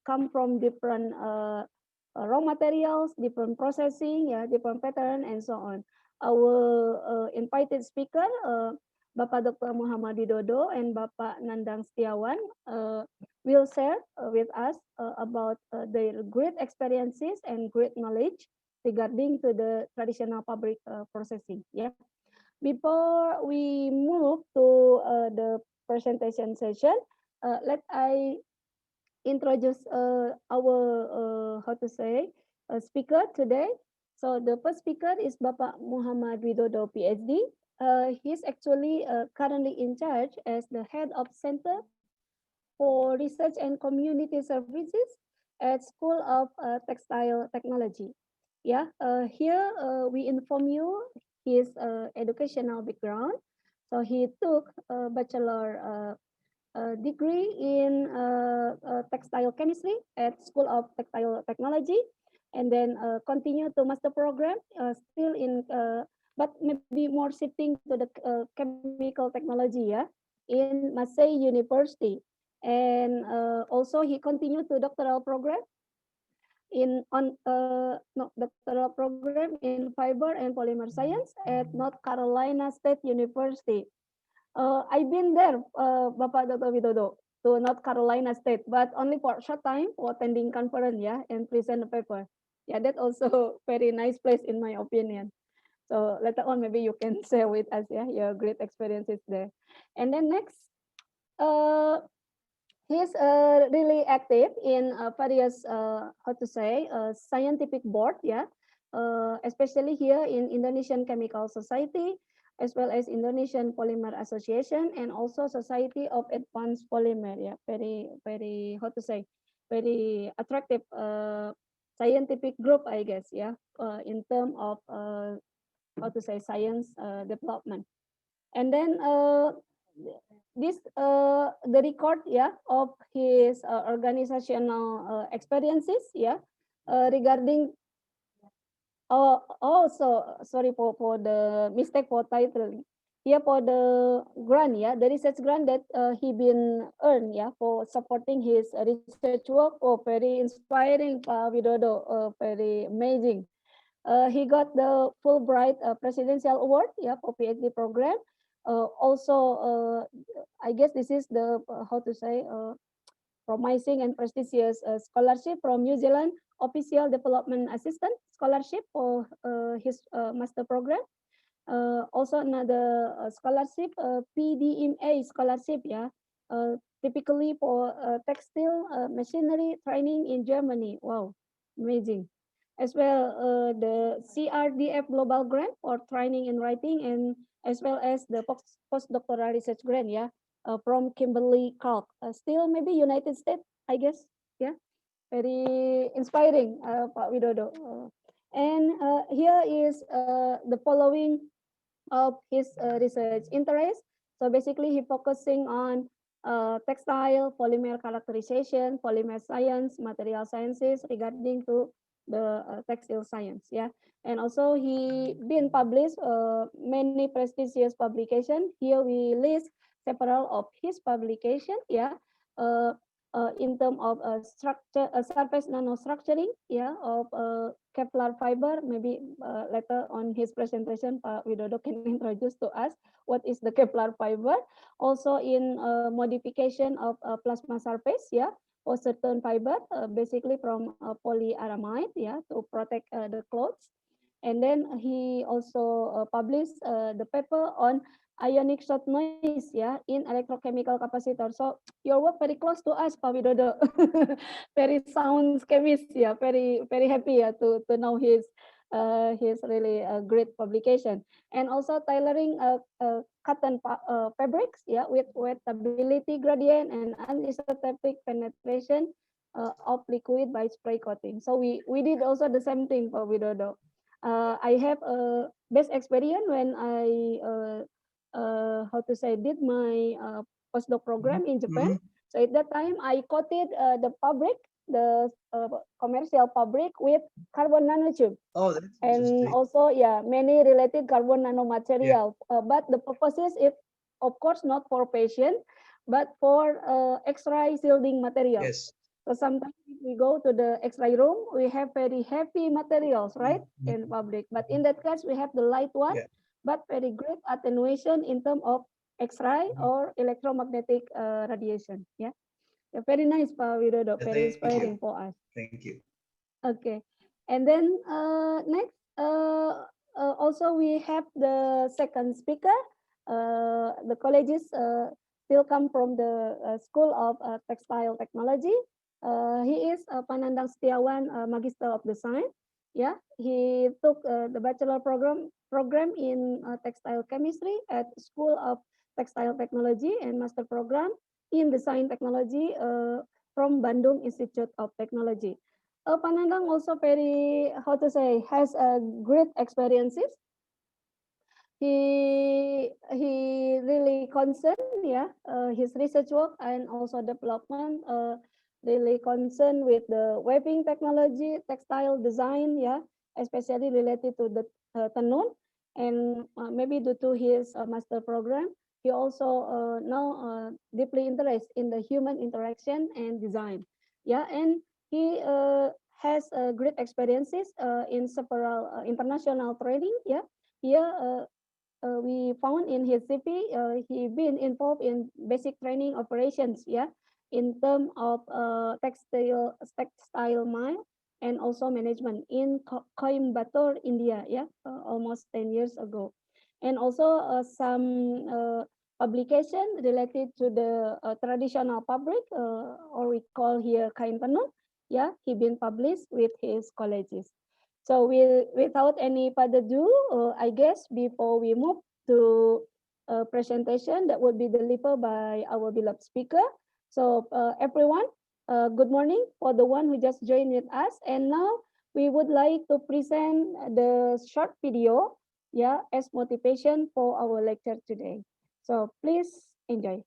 come from different raw materials, different processing, different pattern, and so on. Our invited speaker, Bapak Dr. Muhammad Widodo and Bapak Nandang Setiawan, will share with us about their great experiences and great knowledge regarding to the traditional fabric processing. Yeah. Before we move to the presentation session, let I introduce our speaker today. So the first speaker is Bapak Muhammad Widodo, PhD. He's actually currently in charge as the head of Center for Research and Community Services at School of Textile Technology. Yeah, here we inform you his educational background. So he took a bachelor degree in textile chemistry at School of Textile Technology, and then continue to master program still in, but maybe more shifting to the chemical technology, in Marseille University. And also he continued to doctoral program doctoral program in fiber and polymer science at North Carolina State University. I've been there, Bapak Dr. Widodo, to North Carolina State, but only for a short time for attending conference, and present the paper. Yeah, that also very nice place in my opinion. So later on, maybe you can share with us, your great experiences there. And then next, he's really active in various, scientific board, especially here in Indonesian Chemical Society, as well as Indonesian Polymer Association, and also Society of Advanced Polymer. Yeah, very, very, very attractive scientific group, I guess. Yeah, in terms of science development. And then this the record, of his organizational experiences, regarding. So sorry for the mistake for title. Here for the grant, the research grant that he been earned, for supporting his research work. Oh, very inspiring, Pak Widodo. Very amazing. He got the Fulbright Presidential Award, for PhD program. Also, I guess this is the promising and prestigious scholarship from New Zealand Official Development Assistant Scholarship for his master program. Also another scholarship, PDMA scholarship, typically for textile machinery training in Germany. Wow, amazing. As well, the CRDF Global Grant for training in writing, and as well as the postdoctoral research grant, from Kimberly Clark, still maybe United States, I guess. Yeah, very inspiring, Pak Widodo. And here is the following of his research interest. So basically, he focusing on textile, polymer characterization, polymer science, material sciences regarding to the textile science. And also he been published many prestigious publication. Here we list several of his publication, uh, in terms of structure, surface nanostructuring, of Kevlar fiber. Maybe later on his presentation, Pak Widodo can introduce to us what is the Kevlar fiber. Also in modification of plasma surface, for certain fiber, basically from polyaramide, to protect the clothes. And then he also published the paper on ionic short noise, in electrochemical capacitor. So your work very close to us, Pak Widodo. Very sound chemist, very, very happy, to know his really great publication. And also tailoring cotton fabrics, with wettability gradient and anisotropic penetration of liquid by spray coating. So we did also the same thing, Pak Widodo. I have a best experience when I did my postdoc program in Japan. So at that time, I coated the fabric, the commercial fabric, with carbon nanotube. Oh, that's and interesting. also, many related carbon nanomaterial. But the purpose is, it, of course, not for patient, but for X-ray shielding material. Yes. So sometimes if we go to the X-ray room, we have very heavy materials, right, in public. But in that case, we have the light one, Yeah. but very great attenuation in terms of X-ray or electromagnetic radiation. Yeah. Yeah, very nice, Pak Widodo. Yeah, Very thank you. inspiring for us. Thank you. Okay. And then next, also we have the second speaker. The colleges still come from the School of Textile Technology. He is Panandang Setiawan, Magister of Design. Yeah, he took the bachelor program in textile chemistry at School of Textile Technology and master program in design technology from Bandung Institute of Technology. Panandang also very, how to say, has a great experiences. He really concerned, yeah, his research work and also development really concerned with the weaving technology, textile design, yeah, especially related to the tenun, and maybe due to his master program, he also now deeply interested in the human interaction and design, yeah, and he has great experiences in several international training, yeah. Here we found in his CV, he been involved in basic training operations, yeah, in terms of textile mine and also management in Coimbatore, India, yeah, almost 10 years ago. And also some publication related to the traditional fabric, or we call here kain tenun, yeah, he been published with his colleges. So without any further ado, I guess before we move to a presentation that would be delivered by our beloved speaker. So everyone, good morning for the one who just joined with us. And now we would like to present the short video, yeah, as motivation for our lecture today. So please enjoy.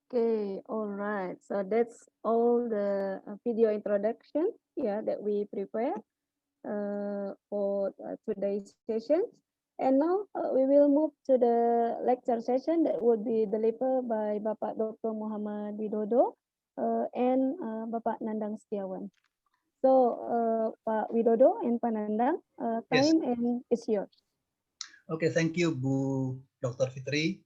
Okay, all right. So that's all the video introduction, yeah, that we prepare for today's session. And now we will move to the lecture session that would be delivered by Bapak Dr. Muhammad Widodo and Bapak Nandang Setiawan. So, Pak Widodo and Pak Nandang, Yes. time and it's yours. Okay, thank you, Dr. Fitri.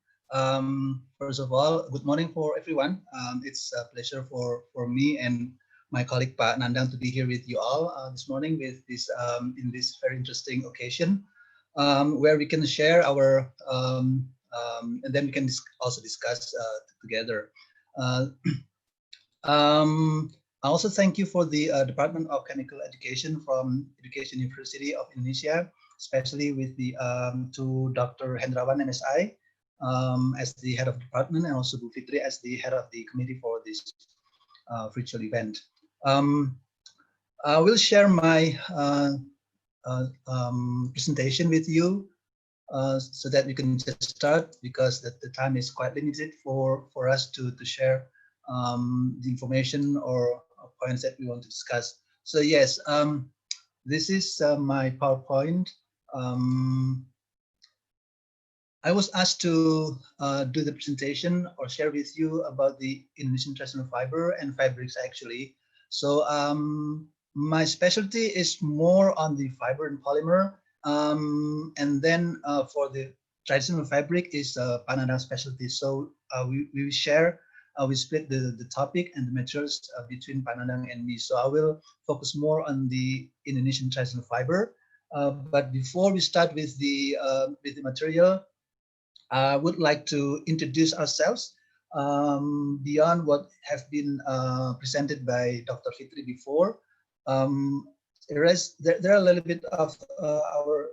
First of all, good morning for everyone. It's a pleasure for me and my colleague Pak Nandang to be here with you all this morning with this in this very interesting occasion, where we can share our and then we can also discuss together. Uh, I also thank you for the Department of Chemical Education from Education University of Indonesia, especially with the to Dr. Hendrawan MSI as the head of department, and also Bu Fitri as the head of the committee for this virtual event. Um, I will share my presentation with you so that we can just start, because the time is quite limited for us to share the information or points that we want to discuss. So yes, this is my PowerPoint. Um, I was asked to do the presentation or share with you about the Indonesian traditional fiber and fabrics actually. So my specialty is more on the fiber and polymer. And then for the traditional fabric is Panada specialty. So we share, we split the topic and the materials between Panadang and me. So I will focus more on the Indonesian traditional fiber. But before we start with the material, I would like to introduce ourselves beyond what have been presented by Dr. Fitri before. There are a little bit of our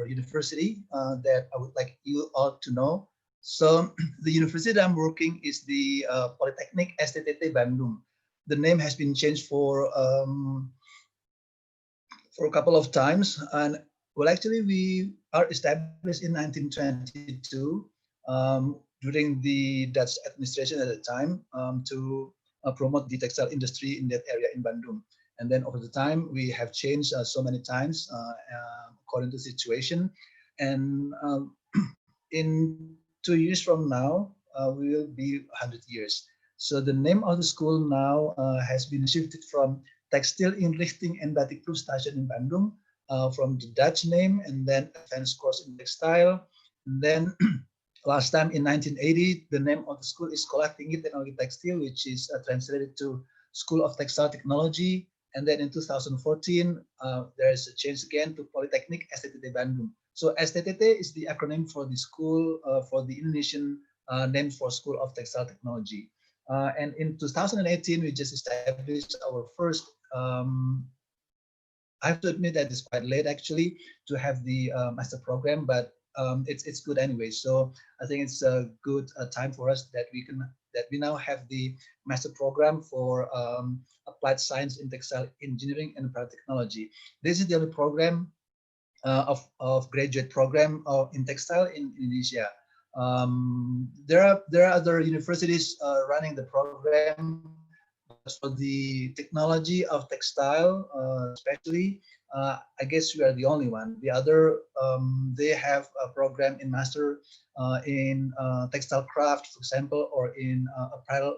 university that I would like you all to know. So the university that I'm working is the Polytechnic STTT Bandung. The name has been changed for a couple of times. And well, actually, we are established in 1922 during the Dutch administration at the time to promote the textile industry in that area in Bandung. And then over the time, we have changed so many times according to the situation. And in 2 years from now, we will be 100 years. So the name of the school now has been shifted from Textile Inrichting en Batik Proefstation in Bandung, from the Dutch name, and then advanced course in textile. And then last time in 1980, the name of the school is Sekolah Tinggi Teknologi Tekstil, which is translated to School of Textile Technology. And then in 2014, there is a change again to Polytechnic STTT Bandung. So STTT is the acronym for the school, for the Indonesian name for School of Textile Technology. And in 2018, we just established our first, I have to admit that it's quite late actually to have the master program, but it's good anyway. So I think it's a good time for us that we now have the master program for applied science in textile engineering and product technology. This is the only program of graduate program in textile in Indonesia. There are other universities running the program, but for the technology of textile, especially, I guess we are the only one. The other, they have a program in master in textile craft, for example, or in apparel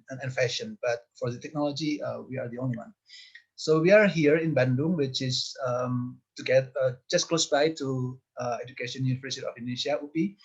and fashion. But for the technology, we are the only one. So we are here in Bandung, which is just close by to Education University of Indonesia, UPI.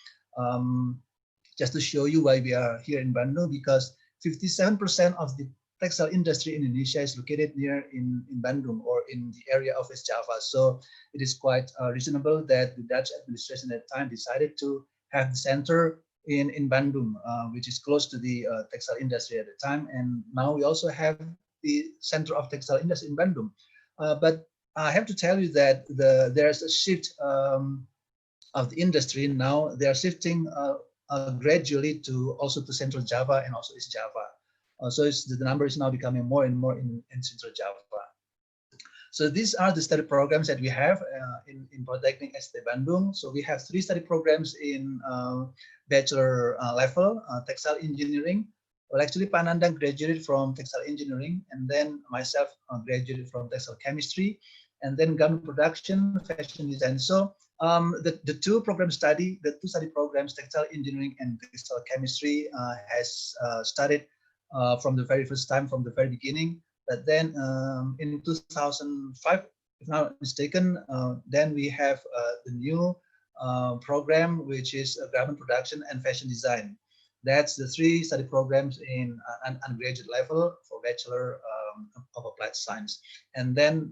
Just to show you why we are here in Bandung, because 57% of the textile industry in Indonesia is located near in Bandung or in the area of West Java. So it is quite reasonable that the Dutch administration at the time decided to have the center in Bandung, which is close to the textile industry at the time. And now we also have the center of textile industry in Bandung. But I have to tell you that there's a shift of the industry now. They are shifting gradually to also to Central Java and also East Java. So the number is now becoming more and more in Central Java. So these are the study programs that we have in Polytechnic ST Bandung. So we have 3 study programs in bachelor level, textile engineering. Well, actually, Panandang graduated from textile engineering, and then myself graduated from textile chemistry, and then garment production, fashion design. So the two study programs, textile engineering and textile chemistry, has started from the very first time, from the very beginning. But then in 2005, if not mistaken, then we have the new program, which is garment production and fashion design. That's the 3 study programs in an undergraduate level for Bachelor of Applied Science. And then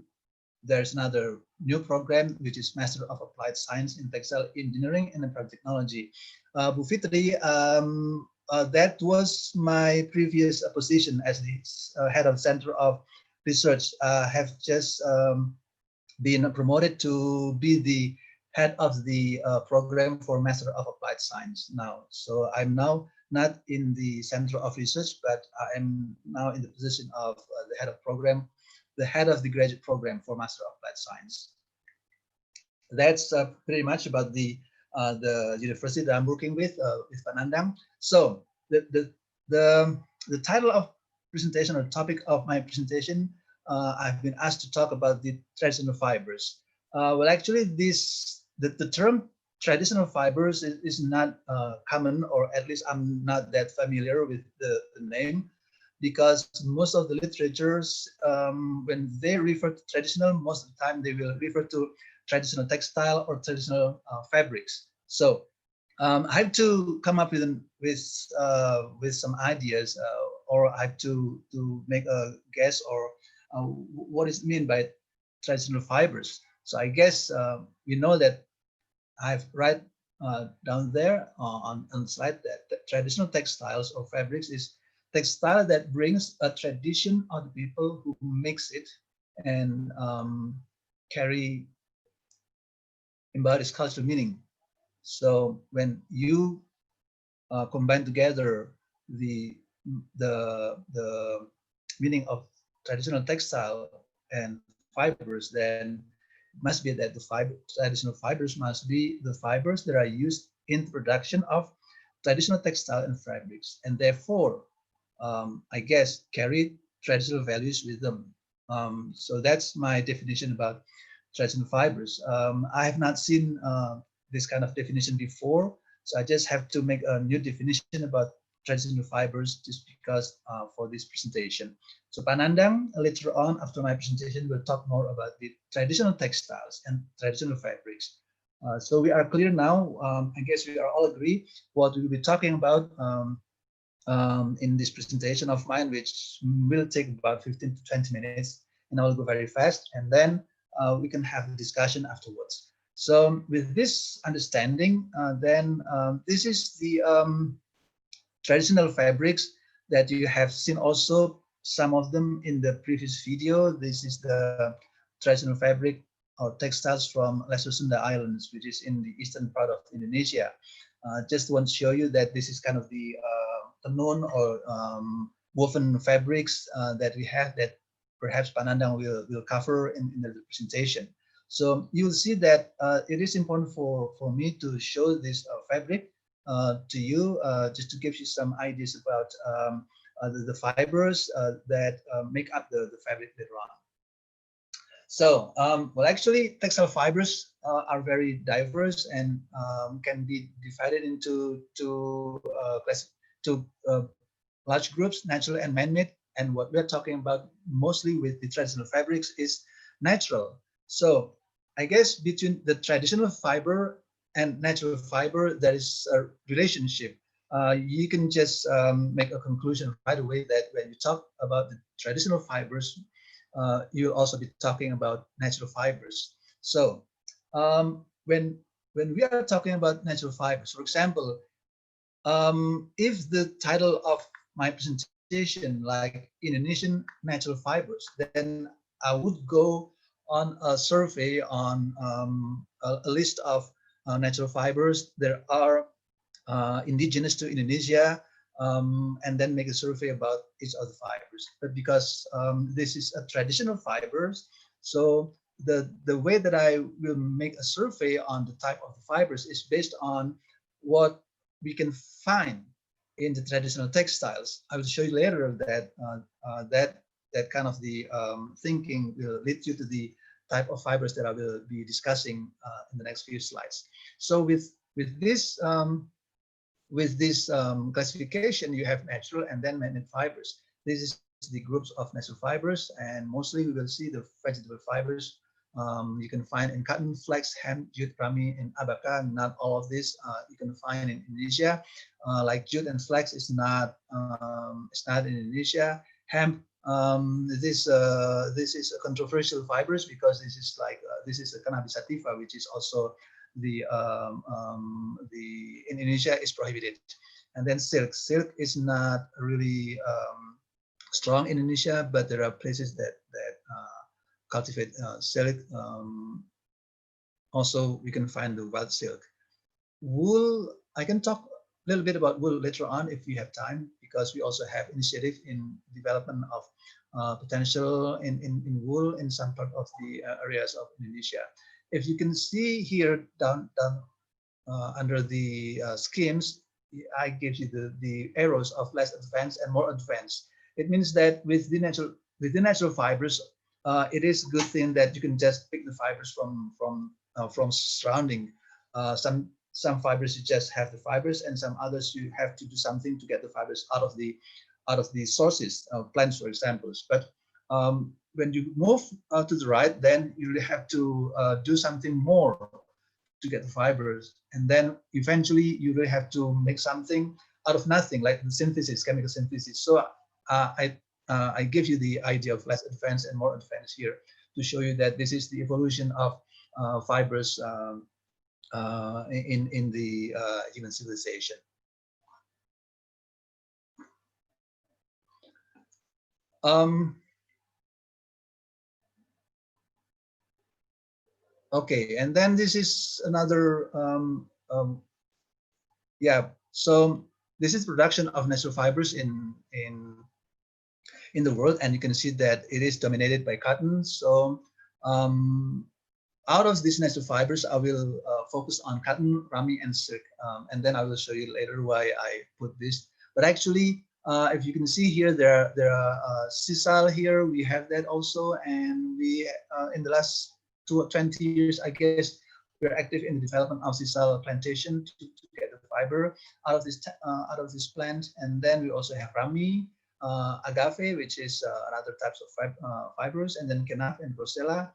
there's another new program, which is Master of Applied Science in Textile Engineering and Applied Technology. Bu Fitri, that was my previous position as the head of Center of Research. Have just been promoted to be the head of the program for Master of Applied Science now. So I'm now not in the Center of Research, but I am now in the position of the head of program, the head of the graduate program for Master of Applied Science. That's pretty much about the university that I'm working with Panandang. So the title of presentation, or topic of my presentation, I've been asked to talk about the traditional fibers. Well, actually, the term traditional fibers is not common, or at least I'm not that familiar with the name, because most of the literatures, when they refer to traditional, most of the time they will refer to traditional textile or traditional fabrics. So I have to come up with some ideas, or I have to make a guess, or what is meant by traditional fibers. So I guess we know that I've write down there on the slide that traditional textiles or fabrics is textile that brings a tradition of the people who makes it and carry embodies cultural meaning. So when you combine together the meaning of traditional textile and fibers, then it must be that the traditional fibers must be the fibers that are used in the production of traditional textile and fabrics, and therefore, I guess, carry traditional values with them. So that's my definition about traditional fibers. I have not seen this kind of definition before, so I just have to make a new definition about traditional fibers just because for this presentation. So Panandang, later on after my presentation, will talk more about the traditional textiles and traditional fabrics. So we are clear now. I guess we are all agree what we will be talking about in this presentation of mine, which will take about 15 to 20 minutes, and I will go very fast, and then we can have a discussion afterwards. So with this understanding, then this is the traditional fabrics that you have seen also, some of them in the previous video. This is the traditional fabric or textiles from Lesser Sunda Islands, which is in the eastern part of Indonesia. Just want to show you that this is kind of the tenun or woven fabrics that we have, that perhaps Panandang will cover in the presentation. So you'll see that it is important for me to show this fabric to you, just to give you some ideas about the fibers that make up the fabric later on. So, well, actually, textile fibers are very diverse and can be divided into two large groups, natural and man-made. And what we're talking about mostly with the traditional fabrics is natural. So I guess between the traditional fiber and natural fiber, there is a relationship. You can just make a conclusion right away that when you talk about the traditional fibers, you'll also be talking about natural fibers. So when we are talking about natural fibers, for example, if the title of my presentation like Indonesian natural fibers, then I would go on a survey on a list of natural fibers that are indigenous to Indonesia, and then make a survey about each of the fibers. But because this is a traditional fibers, So the way that I will make a survey on the type of the fibers is based on what we can find in the traditional textiles. I will show you later that that kind of the thinking will lead you to the type of fibers that I will be discussing in the next few slides. So with this classification, you have natural and then man-made fibers. This is the groups of natural fibers, and mostly we will see the vegetable fibers you can find in cotton, flax, hemp, jute, rami, and abaca. Not all of this you can find in Indonesia. Like jute and flax is not it's not in Indonesia. Hemp, this is a controversial fibers because this is like this is a cannabis sativa, which is also the in Indonesia is prohibited. And then silk. Silk is not really strong in Indonesia, but there are places that cultivate silk. Also, we can find the wild silk. Wool, I can talk a little bit about wool later on if we have time, because we also have initiative in development of potential in wool in some part of the areas of Indonesia. If you can see here down under the schemes, I give you the arrows of less advanced and more advanced. It means that with the natural fibers, it is a good thing that you can just pick the fibers from surrounding. Some fibers you just have the fibers, and some others you have to do something to get the fibers out of the sources, plants, for example. But when you move to the right, then you really have to do something more to get the fibers, and then eventually you really have to make something out of nothing, like the synthesis, chemical synthesis. So I give you the idea of less advanced and more advanced here to show you that this is the evolution of fibers in the human civilization. Okay, and then this is another, yeah. So this is production of natural fibers in the world, and you can see that it is dominated by cotton. So out of these natural fibers, I will focus on cotton, rami, and silk, and then I will show you later why I put this. But actually, if you can see here, there are sisal here. We have that also, and we in the last 20 years, I guess, we're active in the development of sisal plantation to get the fiber out of this plant. And then we also have rami, agave, which is another types of fibers, and then kenaf and rosella,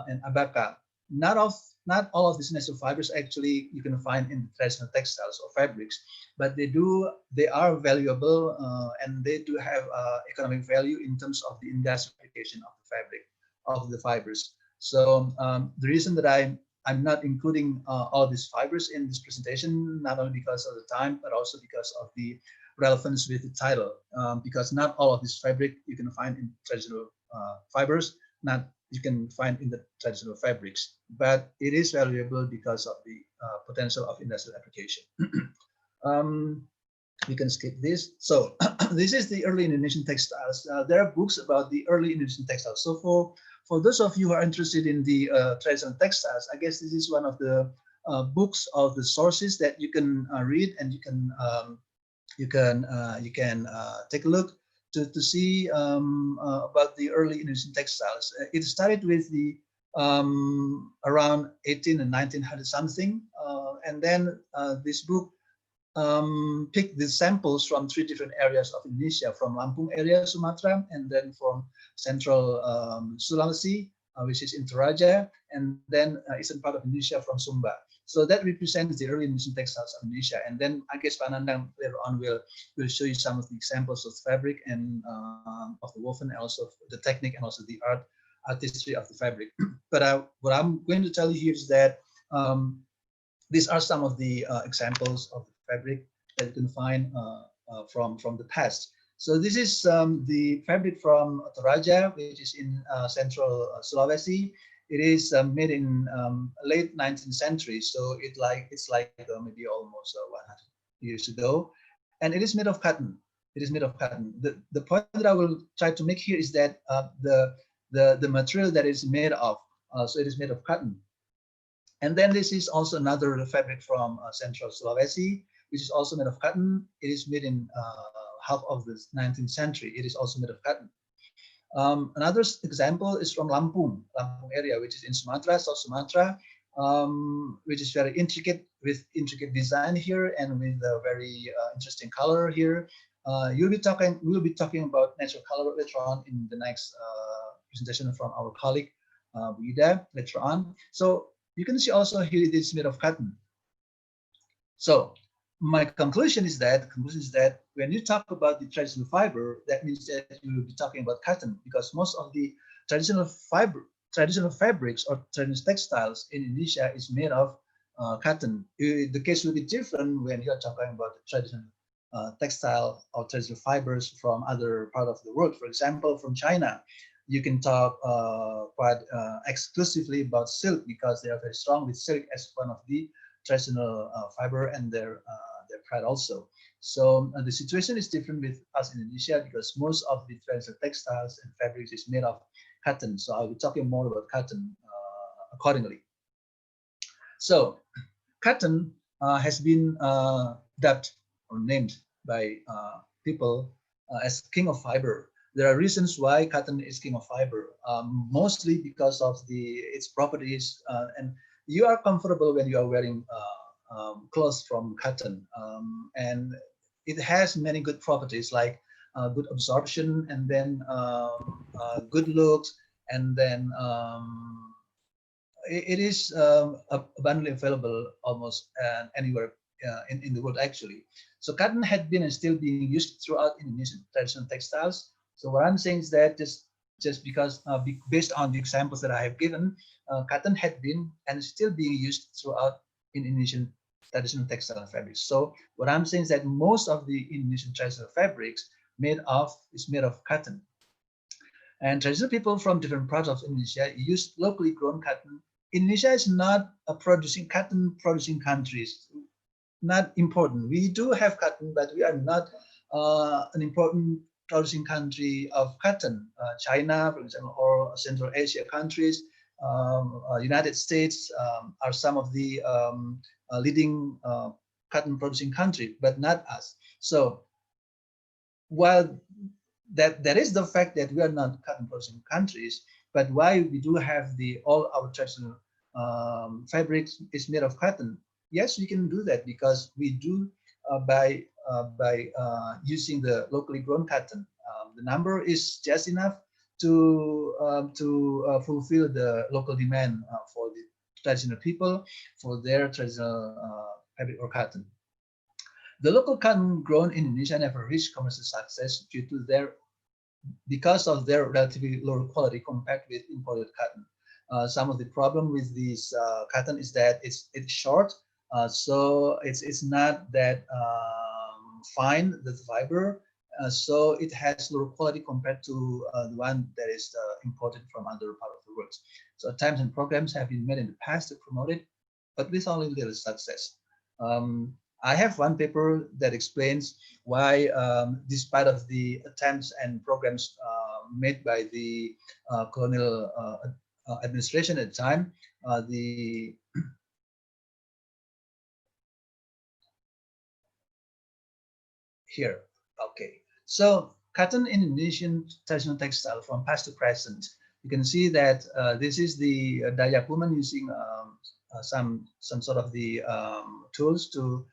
and abaca. Not all of these natural fibers actually you can find in traditional textiles or fabrics, but they are valuable, and they do have economic value in terms of the industrial application of the fabric, of the fibers. So the reason that I'm not including all these fibers in this presentation, not only because of the time, but also because of the relevance with the title, because not all of this fabric you can find in traditional fibers, not you can find in the traditional fabrics, but it is valuable because of the potential of industrial application. We can skip this. So this is the early Indonesian textiles. There are books about the early Indonesian textiles. So for those of you who are interested in the traditional textiles, I guess this is one of the books of the sources that you can read, and you can take a look to see about the early Indonesian textiles. It started with the around 18 and 1900 something, and then this book picked the samples from 3 different areas of Indonesia, from Lampung area, Sumatra, and then from central Sulawesi, which is in Toraja, and then eastern part of Indonesia from Sumba. So that represents the early Indonesian textiles of Indonesia. And then I guess Pak Nandang later on will show you some of the examples of fabric and of the woven, and also the technique, and also the artistry of the fabric. But what I'm going to tell you here is that these are some of the examples of the fabric that you can find from the past. So this is the fabric from Toraja, which is in central Sulawesi. It is made in late 19th century, so it's like maybe almost 100 years ago, and it is made of cotton. It is made of cotton. The point that I will try to make here is that the material that is made of. So it is made of cotton. And then this is also another fabric from central Sulawesi, which is also made of cotton. It is made in half of the 19th century. It is also made of cotton. Another example is from Lampung area, which is in Sumatra, South Sumatra, which is very intricate, with intricate design here and with a very interesting color here. We'll be talking about natural color later on in the next presentation from our colleague Wida later on. So you can see also here it is made of cotton. So my conclusion is that when you talk about the traditional fiber, that means that you will be talking about cotton, because most of the traditional fabrics or traditional textiles in Indonesia is made of cotton. The case will be different when you are talking about the traditional textile or traditional fibers from other part of the world. For example, from China, you can talk quite exclusively about silk, because they are very strong with silk as one of the traditional fiber and their pride also. So the situation is different with us in Indonesia, because most of the traditional textiles and fabrics is made of cotton. So I'll be talking more about cotton accordingly. So cotton has been dubbed or named by people as king of fiber. There are reasons why cotton is king of fiber, mostly because of its properties, and you are comfortable when you are wearing clothes from cotton, and it has many good properties like good absorption, and then good looks, and then it is abundantly available almost anywhere in the world actually. So cotton had been and still being used throughout Indonesian traditional textiles. So what I'm saying is that just because based on the examples that I have given, cotton had been and still being used throughout in Indonesian traditional textile fabrics. So what I'm saying is that most of the Indonesian traditional fabrics is made of cotton. And traditional people from different parts of Indonesia use locally grown cotton. Indonesia is not a cotton producing countries. Not important. We do have cotton, but we are not an important producing country of cotton. China, for example, or Central Asia countries, United States are some of the leading cotton producing countries, but not us. So while that is the fact that we are not cotton producing countries, but why we do have all our traditional fabrics is made of cotton. Yes, we can do that because we do by using the locally grown cotton. The number is just enough to fulfill the local demand for the traditional people for their traditional fabric or cotton. The local cotton grown in Indonesia never reached commercial success because of their relatively lower quality compared with imported cotton. Some of the problem with this cotton is that it's short, so it's not that fine, the fiber, so it has lower quality compared to the one that is imported from other part of the world. So attempts and programs have been made in the past to promote it, but with only little success. I have one paper that explains why, despite of the attempts and programs made by the colonial administration at the time, here, okay. So cotton in Indonesian traditional textile from past to present. You can see that this is the Dayak woman using some sort of the tools to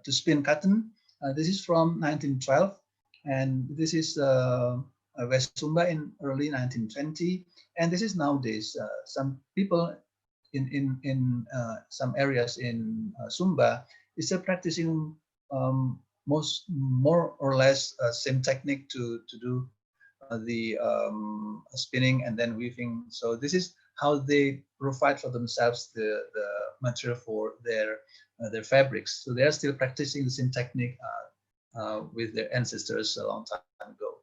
spin cotton. This is from 1912, and this is West Sumba in early 1920, and this is nowadays. Some people in some areas in Sumba is still practicing more or less same technique to do the spinning and then weaving. So this is how they provide for themselves the material for their fabrics. So they are still practicing the same technique with their ancestors a long time ago.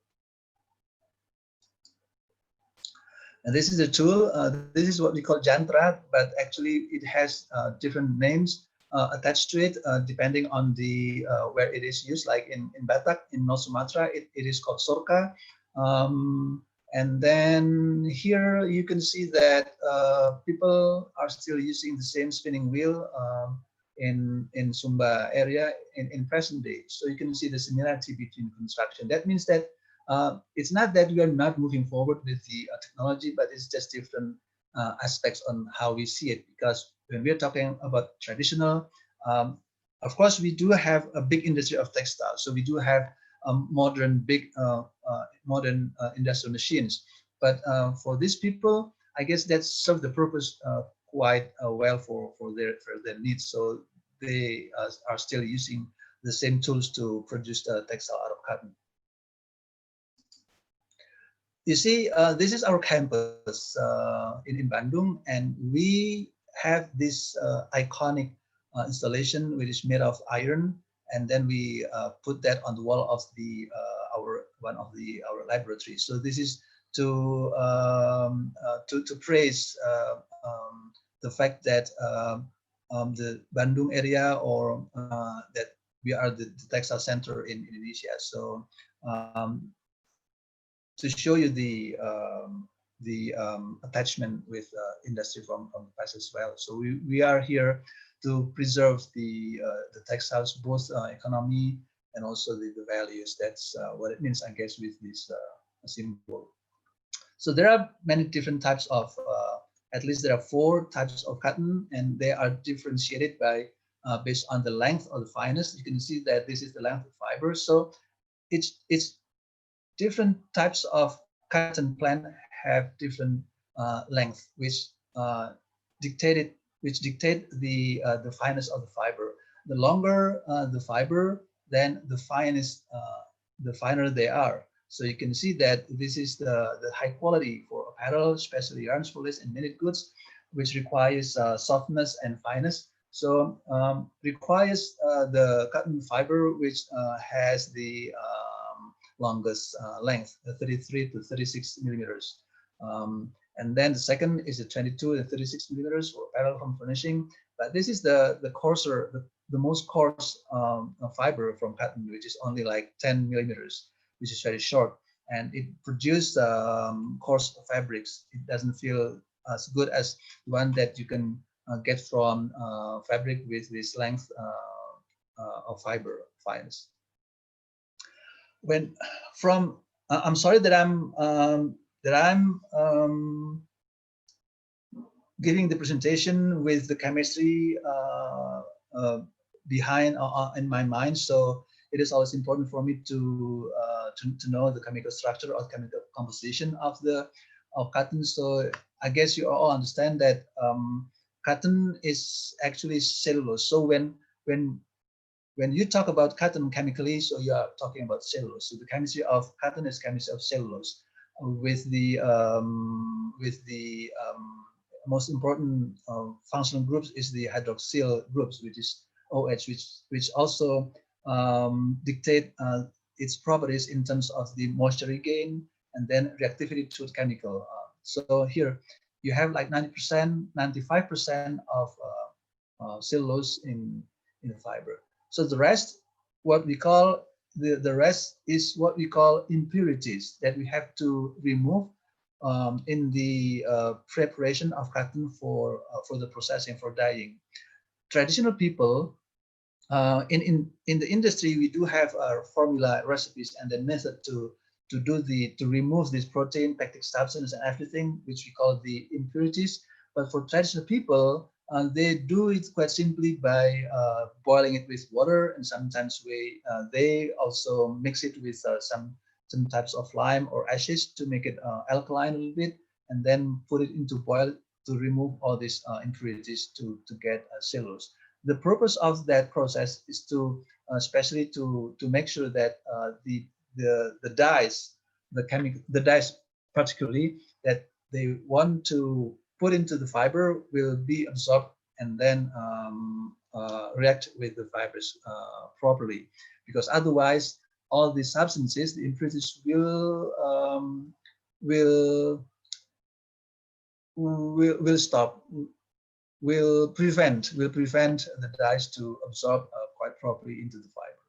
And this is a tool. This is what we call jantra, but actually it has different names attached to it depending on the where it is used. Like in Batak, in North Sumatra, it is called sorka. And then here you can see that people are still using the same spinning wheel in Sumba area in present day. So you can see the similarity between construction. That means that it's not that we are not moving forward with the technology, but it's just different aspects on how we see it. Because when we're talking about traditional, of course, we do have a big industry of textiles. So we do have modern industrial machines. But for these people, I guess that serves the purpose quite well for their needs. So they are still using the same tools to produce the textile out of cotton. You see, this is our campus in Bandung, and we have this iconic installation which is made of iron, and then we put that on the wall of the our laboratory. So this is to praise the fact that the Bandung area, or that we are the textile center in Indonesia. So to show you the attachment with industry from the past as well. So we are here to preserve the textiles, both economy and also the values. That's what it means, I guess, with this symbol. So there are many different types of, at least there are 4 types of cotton, and they are differentiated by based on the length or the fineness. You can see that this is the length of fiber. So it's different types of cotton plant have different length, which dictate the fineness of the fiber. The longer the fiber, then the finer they are. So you can see that this is the high quality for apparel, especially yarns, foliage, and knitted goods, which requires softness and fineness. So requires the cotton fiber, which has the longest length, 33 to 36 millimeters. And then the second is the 22 and 36 millimeters for apparel home furnishing. But this is the coarser, the most coarse fiber from cotton, which is only like 10 millimeters, which is very short. And it produces coarse fabrics. It doesn't feel as good as the one that you can get from fabric with this length of fiber fineness. When from I'm sorry that I'm giving the presentation with the chemistry behind in my mind, so it is always important for me to know the chemical structure or chemical composition of cotton. So I guess you all understand that cotton is actually cellulose. So when you talk about cotton chemically, so you are talking about cellulose. So the chemistry of cotton is chemistry of cellulose, with the most important functional groups is the hydroxyl groups, which is OH, which also dictate its properties in terms of the moisture regain and then reactivity to the chemical. So here you have like 90%, 95% of cellulose in the fiber. So the rest, what we call the rest is what we call impurities that we have to remove in the preparation of cotton for the processing, for dyeing. Traditional people in the industry, we do have our formula, recipes, and the method to remove this protein, pectic substance, and everything, which we call the impurities. But for traditional people, they do it quite simply by boiling it with water, and sometimes they also mix it with some types of lime or ashes to make it alkaline a little bit, and then put it into boil to remove all these impurities to get cellulose. The purpose of that process is to especially to make sure that the dyes, the dyes particularly that they want to put into the fiber will be absorbed and then react with the fibers properly, because otherwise all these substances, the impurities will stop, will prevent the dyes to absorb quite properly into the fiber.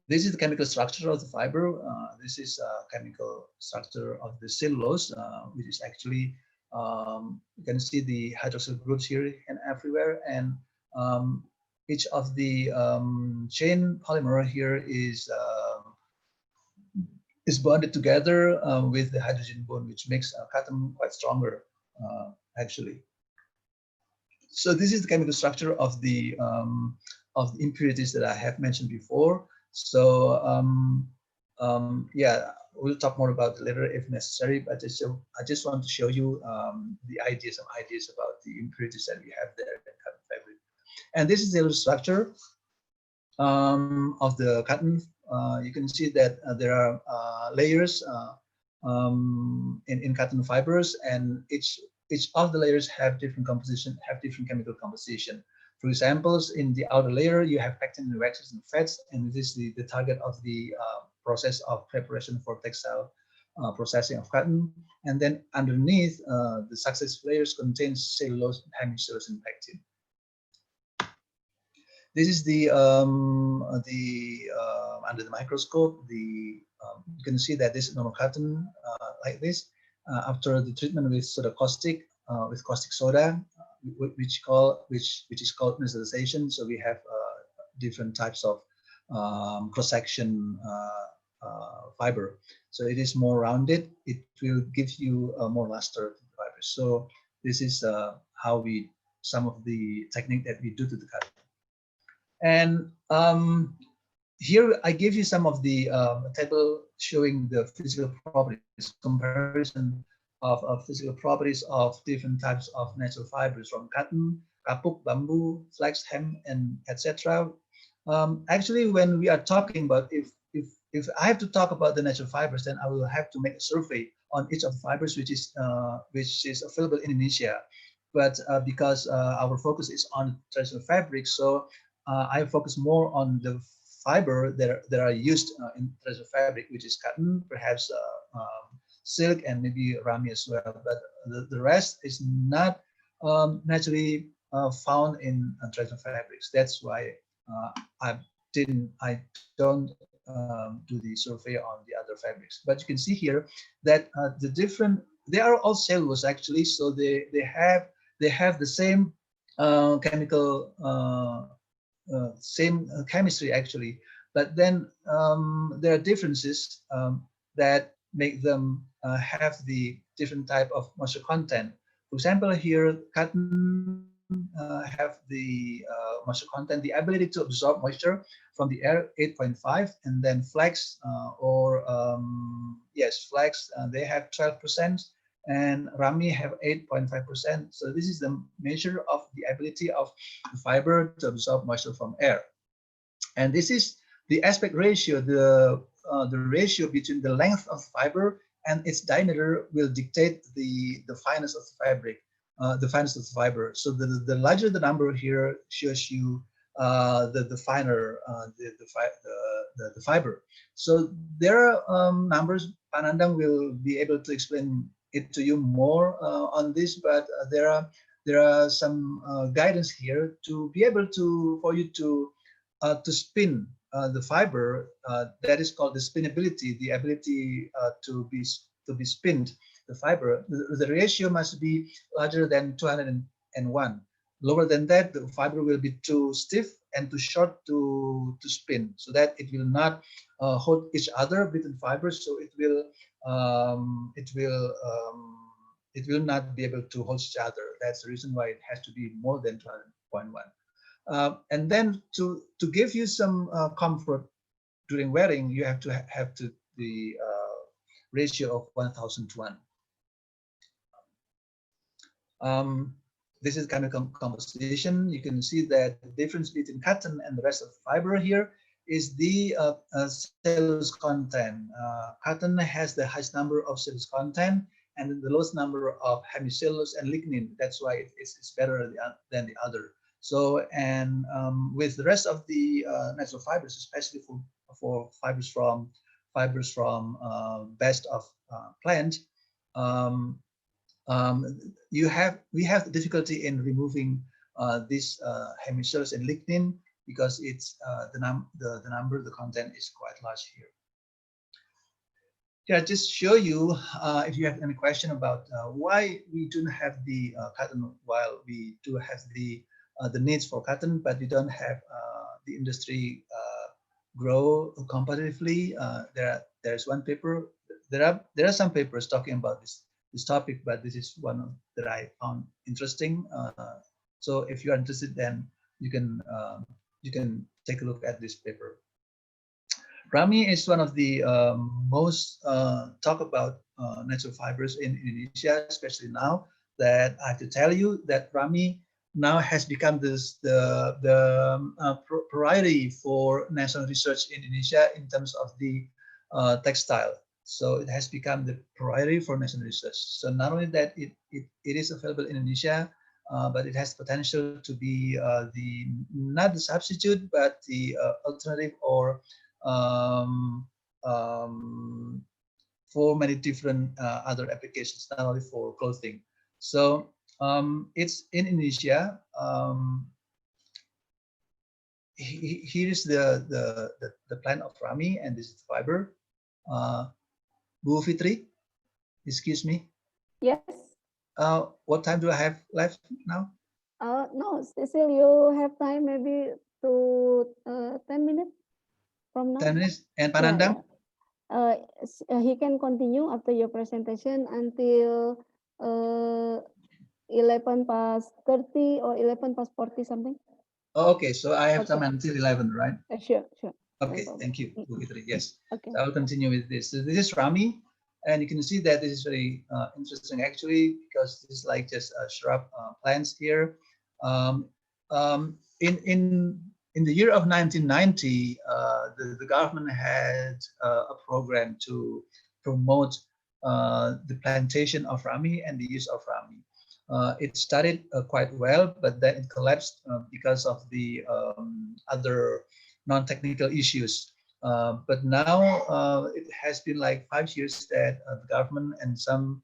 This is the chemical structure of the fiber. This is chemical structure of the cellulose, which is actually, you can see the hydroxyl groups here and everywhere. And each of the chain polymer here is bonded together with the hydrogen bond, which makes cotton quite stronger, actually. So this is the chemical structure of the impurities that I have mentioned before. So yeah, we'll talk more about it later if necessary. But I just want to show you some ideas about the impurities that we have there in cotton fabric. And this is the structure of the cotton. You can see that there are layers in cotton fibers, and each of the layers have different composition, have different chemical composition. For examples, in the outer layer, you have pectin and waxes and fats, and this is the target of the process of preparation for textile processing of cotton. And then underneath, the successive layers contain cellulose, hemicellulose, and pectin. This is the under the microscope. You can see that this is normal cotton like this. After the treatment with caustic soda, which is called mineralization. So we have different types of cross-section fiber. So it is more rounded. It will give you more luster to the fiber. So this is how some of the technique that we do to the cotton. And here I give you some of the table showing the physical properties, comparison of physical properties of different types of natural fibers from cotton, kapuk, bamboo, flax, hemp, and etc. Actually, when we are talking about if I have to talk about the natural fibers, then I will have to make a survey on each of the fibers which is available in Indonesia. But because our focus is on traditional fabrics, so I focus more on the fiber that are used in traditional fabric, which is cotton, perhaps silk, and maybe rami as well. But the rest is not naturally found in traditional fabrics. That's why I don't do the survey on the other fabrics. But you can see here that they are all cellulose actually, so they have the same chemical same chemistry actually, but then there are differences that make them have the different type of moisture content. For example, here cotton have the moisture content, the ability to absorb moisture from the air 8.5, and then flax flax they have 12%, and rami have 8.5%. So this is the measure of the ability of the fiber to absorb moisture from air. And this is the aspect ratio, the ratio between the length of the fiber and its diameter will dictate the fineness of the fabric, the fineness of the fiber. So the larger the number here shows you the finer the fiber. So there are numbers. Panandang will be able to explain it to you more on this, but there are some guidance here to be able for you to spin the fiber. That is called the spinnability, the ability to be spinned. The fiber, the ratio must be larger than 201. Lower than that, the fiber will be too stiff and too short to spin, so that it will not hold each other between fibers. So it will not be able to hold each other. That's the reason why it has to be more than 200.1. And then to give you some comfort during wearing, you have to have the ratio of 1,000 to 1. This is chemical composition. You can see that the difference between cotton and the rest of the fiber here is the cellulose content. Cotton has the highest number of cellulose content and the lowest number of hemicellulose and lignin. That's why it's better than the other. So, and with the rest of the natural fibers, especially for fibers from best of plant, we have difficulty in removing this hemicellulose and lignin because it's the content is quite large here. Yeah, just show you if you have any question about why we don't have the cotton, while we do have the needs for cotton, but we don't have the industry grow competitively. There's one paper. There are some papers talking about this topic, but this is one that I found interesting. So if you are interested, then you can take a look at this paper. Rami is one of the most talk about natural fibers in Indonesia, especially now that I have to tell you that Rami now has become the priority for national research in Indonesia in terms of the textile. So it has become the priority for national research. So not only that it is available in Indonesia, but it has potential to be not the substitute, but the alternative or for many different other applications, not only for clothing. So it's in Indonesia. Here is the plant of Rami, and this is the fiber. Bu Fitri, excuse me. Yes. What time do I have left now? No, still you have time maybe to 10 minutes from now. 10 minutes. And Panandang? He can continue after your presentation until 11 past 30 or 11 past 40 something. Oh, okay, so I have Okay. time until 11, right? Sure. Okay, thank you, Bu Fitri. Yes. Okay. So I'll continue with this. So this is Rami, and you can see that this is very interesting actually, because this is like just shrub plants here. In the year of 1990, the government had a program to promote the plantation of Rami and the use of Rami. It started quite well, but then it collapsed because of the other non-technical issues. But now it has been like 5 years that the government and some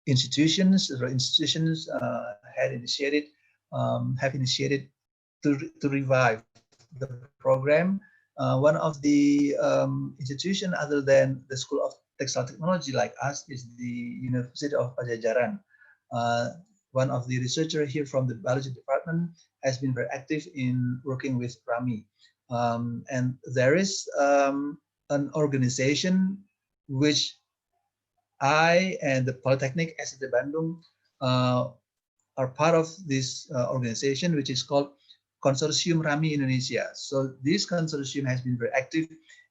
institutions have initiated to revive the program. One of the institution other than the School of Textile Technology like us is the University of Pajajaran. One of the researchers here from the biology department has been very active in working with Rami. And there is an organization which I and the Polytechnic SIT Bandung are part of this organization, which is called Consortium Rami Indonesia. So this consortium has been very active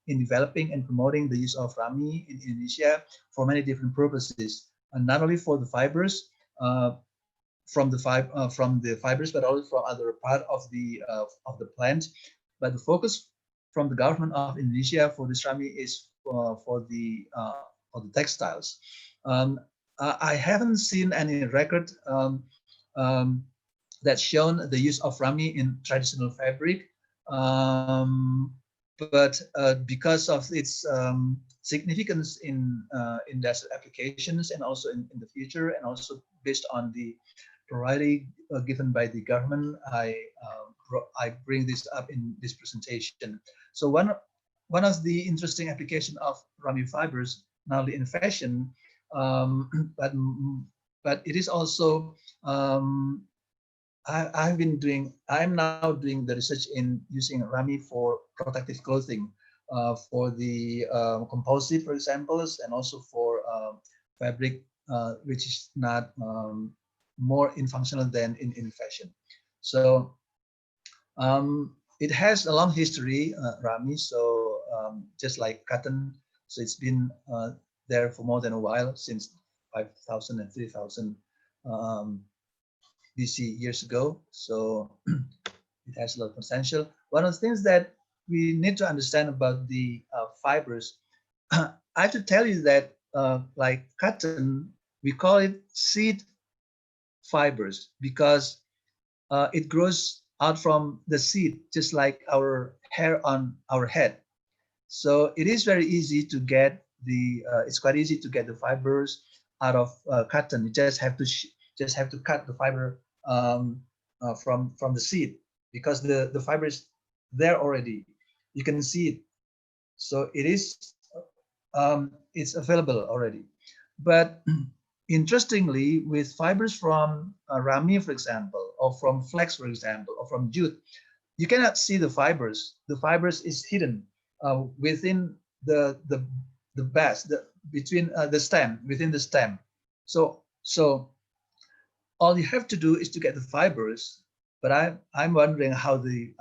in developing and promoting the use of Rami in Indonesia for many different purposes, and not only for the fibers, from the fibers, but also from other part of the plant. But the focus from the government of Indonesia for this Rami is for the textiles. I haven't seen any record that's shown the use of Rami in traditional fabric, but because of its significance in industrial applications and also in the future, and also based on the priority given by the government, I bring this up in this presentation. So one of the interesting application of Rami fibers, not only in fashion, but it is also I'm now doing the research in using Rami for protective clothing, for the composite, for examples, and also for fabric, which is not more in functional than in fashion. So it has a long history, Rami. So just like cotton, so it's been there for more than a while, since 5,000 and 3,000 BC years ago. So it has a lot of potential. One of the things that we need to understand about the fibers, I have to tell you that like cotton, we call it seed fibers because it grows out from the seed, just like our hair on our head. So it is very easy to get it's quite easy to get the fibers out of cotton. You just have to cut the fiber from the seed, because the fiber is there already. You can see it, so it is it's available already. But interestingly, with fibers from rami, for example, or from flax, for example, or from jute, you cannot see the fibers. The fibers is hidden within the base, between the stem, within the stem. So all you have to do is to get the fibers. But I'm wondering how the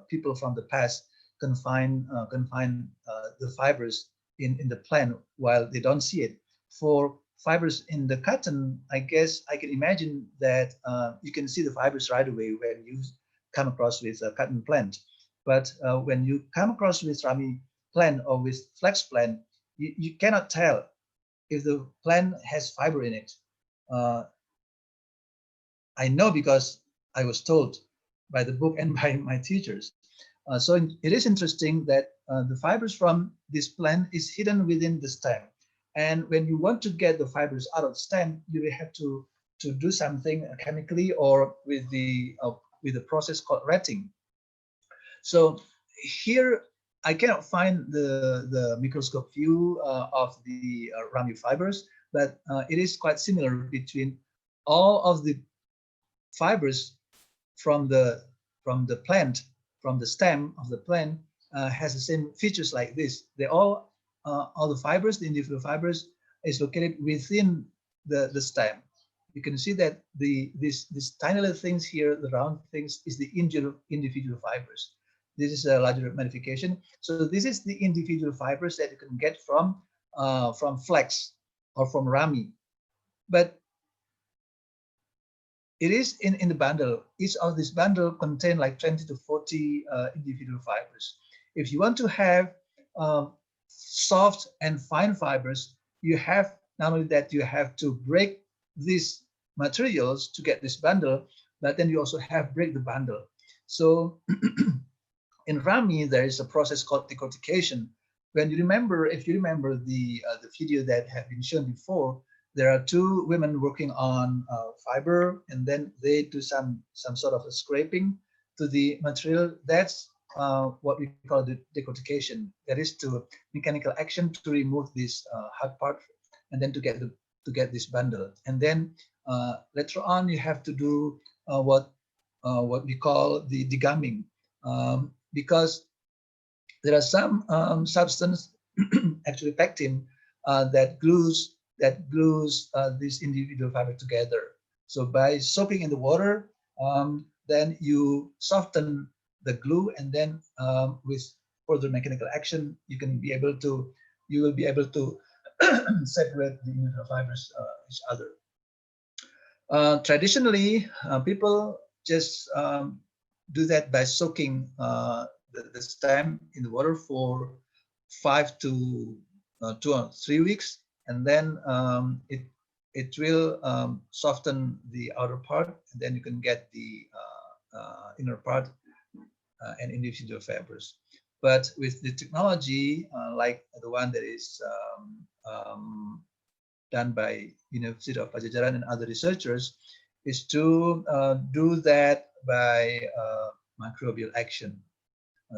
people from the past can find the fibers in the plant while they don't see it. For fibers in the cotton, I guess I can imagine that you can see the fibers right away when you come across with a cotton plant. But when you come across with rami plant or with flax plant, you cannot tell if the plant has fiber in it. Uh, I know because I was told by the book and by my teachers. So it is interesting that the fibers from this plant is hidden within the stem. And when you want to get the fibers out of the stem, you will have to do something chemically or with a process called retting. So here I cannot find the microscope view of the rami fibers, but it is quite similar between all of the fibers from the plant, from the stem of the plant, has the same features like this. They all the fibers, the individual fibers, is located within the stem. You can see that these tiny little things here, the round things, is the individual fibers. This is a larger magnification. So this is the individual fibers that you can get from flax or from rami. But it is in the bundle. Each of this bundle contain like 20 to 40 individual fibers. If you want to have soft and fine fibers, you have not only that you have to break these materials to get this bundle, but then you also have break the bundle. So in rami, there is a process called decortication. When you remember, if you remember the video that had been shown before, there are two women working on fiber, and then they do some sort of a scraping to the material. That's what we call the decortication. That is to mechanical action to remove this hard part, and then to get this bundle. And then later on, you have to do what we call the degumming, because there are some substance, actually pectin, that glues this individual fiber together. So by soaking in the water, then you soften the glue, and then with further mechanical action, you will be able to separate the individual fibers each other. Traditionally, people just do that by soaking the stem in the water for 5 to 2 or 3 weeks, and then it will soften the outer part, and then you can get the inner part and individual fibers. But with the technology like the one that is done by University of Pajajaran and other researchers, is to do that by microbial action.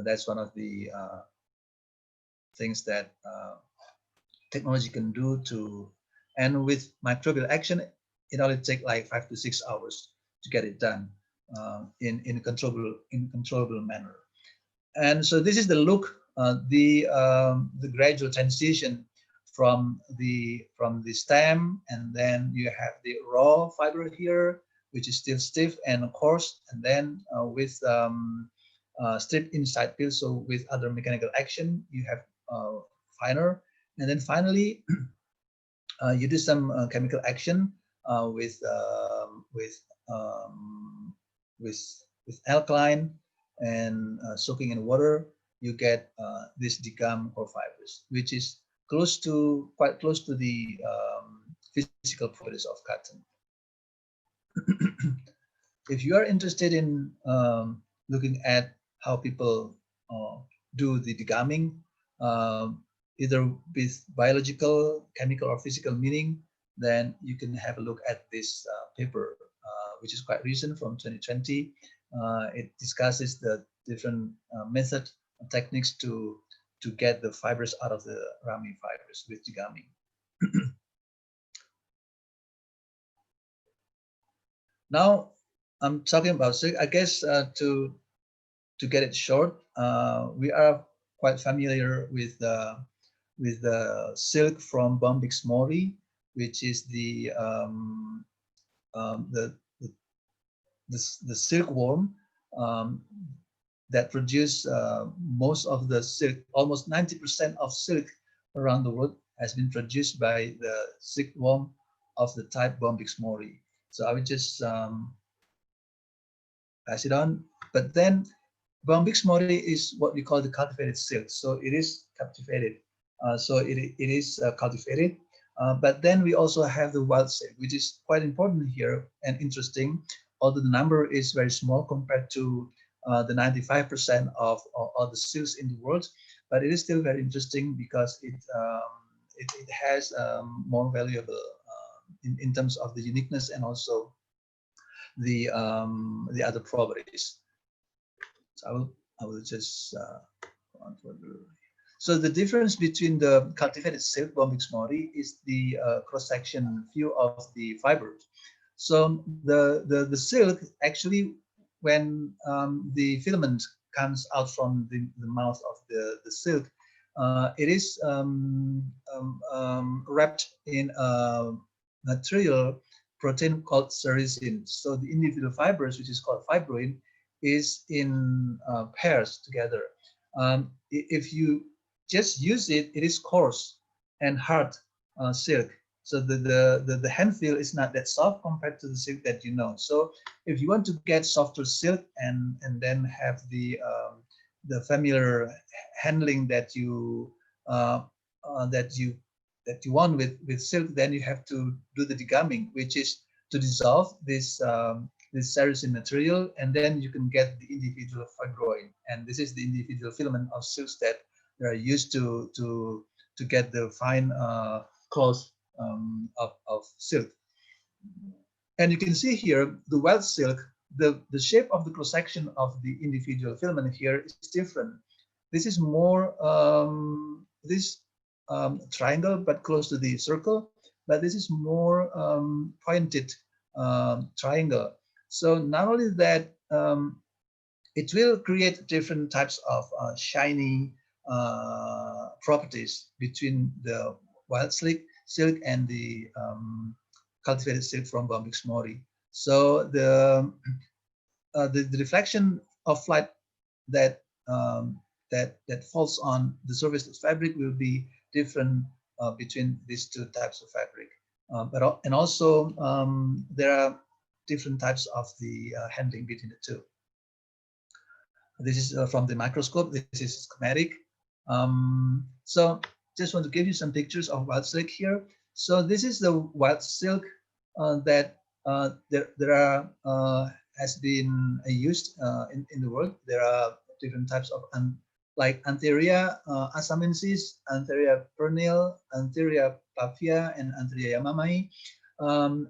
That's one of the things that technology can do and with microbial action, it only takes like 5 to 6 hours to get it done in a controllable manner. And so this is the look, the gradual transition from the stem, and then you have the raw fiber here, which is still stiff and coarse, and then with stripped inside peel. So with other mechanical action, you have finer, and then finally you do some chemical action with alkaline and soaking in water. You get this degum or fibers, which is quite close to the physical properties of cotton. If you are interested in looking at how people do the degumming, either with biological, chemical, or physical meaning, then you can have a look at this paper which is quite recent from 2020. It discusses the different method techniques to get the fibers out of the rami fibers with degumming. Now I'm talking about silk. I guess to get it short, we are quite familiar with the silk from Bombyx mori, which is the silkworm that produce most of the silk. Almost 90% of silk around the world has been produced by the silkworm of the type Bombyx mori. So I would just pass it on. But then Bombyx mori is what we call the cultivated silk. So it is captivated. So it is cultivated. But then we also have the wild silk, which is quite important here and interesting, although the number is very small compared to the 95% of the silks in the world. But it is still very interesting because it has more valuable in terms of the uniqueness and also the other properties. So I will just go on further. So the difference between the cultivated silk Bombyx mori is the cross-section view of the fibers. So the silk actually, when the filament comes out from the mouth of the silk, it is wrapped in a material protein called sericin. So the individual fibers, which is called fibroin, is in pairs together. If you just use it, it is coarse and hard silk. So the hand feel is not that soft compared to the silk that you know. So if you want to get softer silk and then have the familiar handling that you want with silk, then you have to do the degumming, which is to dissolve this this sericin material, and then you can get the individual fibroin. And this is the individual filament of silks that they are used to get the fine cloth of silk. And you can see here the wild silk, the shape of the cross section of the individual filament here is different. This is more triangle but close to the circle, but this is more pointed triangle. So not only that, it will create different types of shiny properties between the wild silk and the cultivated silk from Bombyx mori. So the reflection of light that that falls on the surface of the fabric will be different between these two types of fabric. And also there are different types of the handling between the two. This is from the microscope. This is schematic. So just want to give you some pictures of wild silk here. So this is the wild silk that there are has been used in the world. There are different types of like Antheria asamensis, Antheria pernil, Antheria pavia, and Antheria yamamai,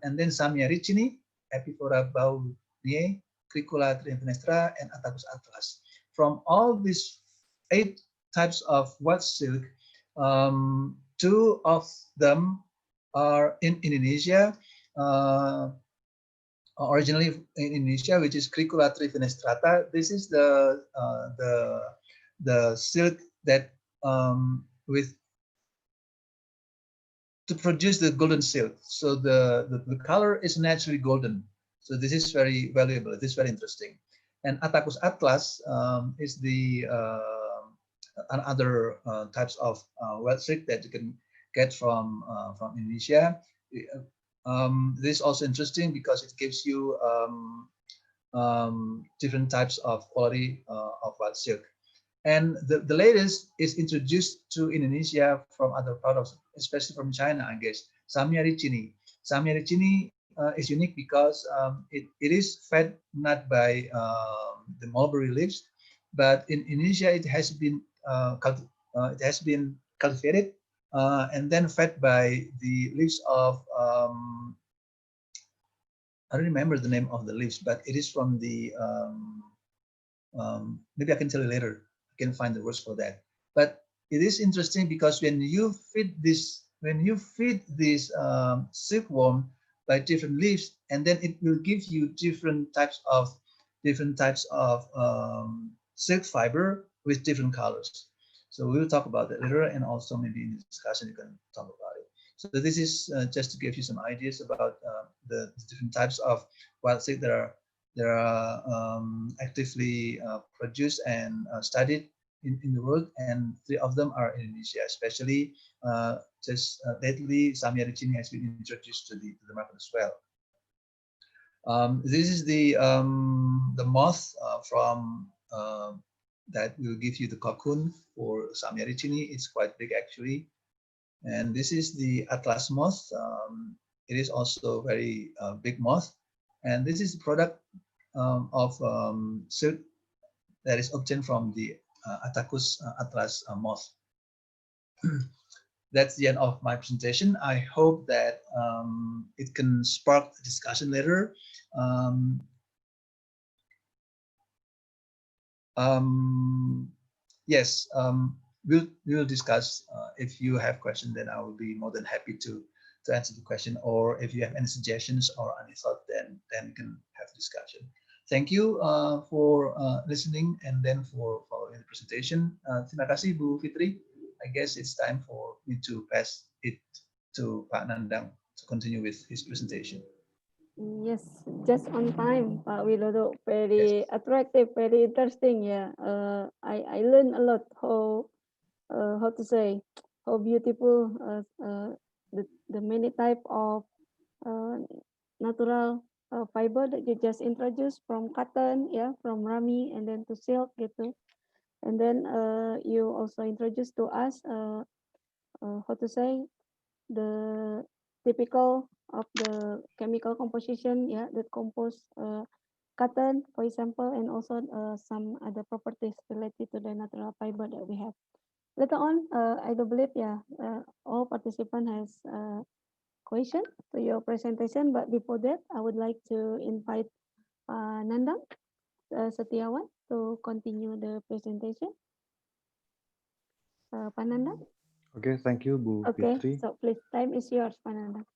and then Samia ricini, Epifora baumie, Cricula trifinestra, and Attacus atlas. From all these 8 types of wild silk, 2 of them are in Indonesia, originally in Indonesia, which is Cricula trifinestrata. This is the silk that with to produce the golden silk. So the color is naturally golden. So this is very valuable. This is very interesting. And Attacus atlas is the other types of wild silk that you can get from Indonesia. This is also interesting because it gives you different types of quality of wild silk. And the latest is introduced to Indonesia from other products, especially from China, I guess. Samia ricini. Samia ricini is unique because it is fed not by the mulberry leaves, but in Indonesia it has been cultivated and then fed by the leaves of I don't remember the name of the leaves, but it is from the maybe I can tell you later. I can find the words for that. But it is interesting because when you feed this silkworm by different leaves, and then it will give you different types of silk fiber with different colors. So we will talk about that later, and also maybe in the discussion you can talk about it. So this is just to give you some ideas about the different types of wild silk that are actively produced and studied in the world, and 3 of them are in Indonesia, especially just lately Samia ricini has been introduced to the market as well. This is the moth from that will give you the cocoon for Samia ricini. It's quite big actually. And this is the Atlas moth. It is also very big moth. And this is the product of silk that is obtained from the Attacus atlas moth. That's the end of my presentation. I hope that it can spark discussion later. Yes, we'll discuss. If you have questions, then I will be more than happy to answer the question. Or if you have any suggestions or any thought, then we can have discussion. Thank you for listening and then for following the presentation. Terima kasih Bu Fitri. I guess it's time for me to pass it to Pak Nandang to continue with his presentation. Yes, just on time, Pak Widodo. Very attractive, very interesting. Yeah, I learned a lot how to say how beautiful the many type of natural fiber that you just introduced, from cotton, yeah, from rami, and then to silk gitu. And then you also introduced to us how to say the typical of the chemical composition, yeah, that compose cotton, for example, and also some other properties related to the natural fiber that we have. Later on, I do believe, yeah, all participants has question to your presentation, but before that, I would like to invite Nandang Setiawan to continue the presentation. Pak Nandang? Okay, thank you, Bu Okay, Fitri. so please, time is yours, Pak Nandang.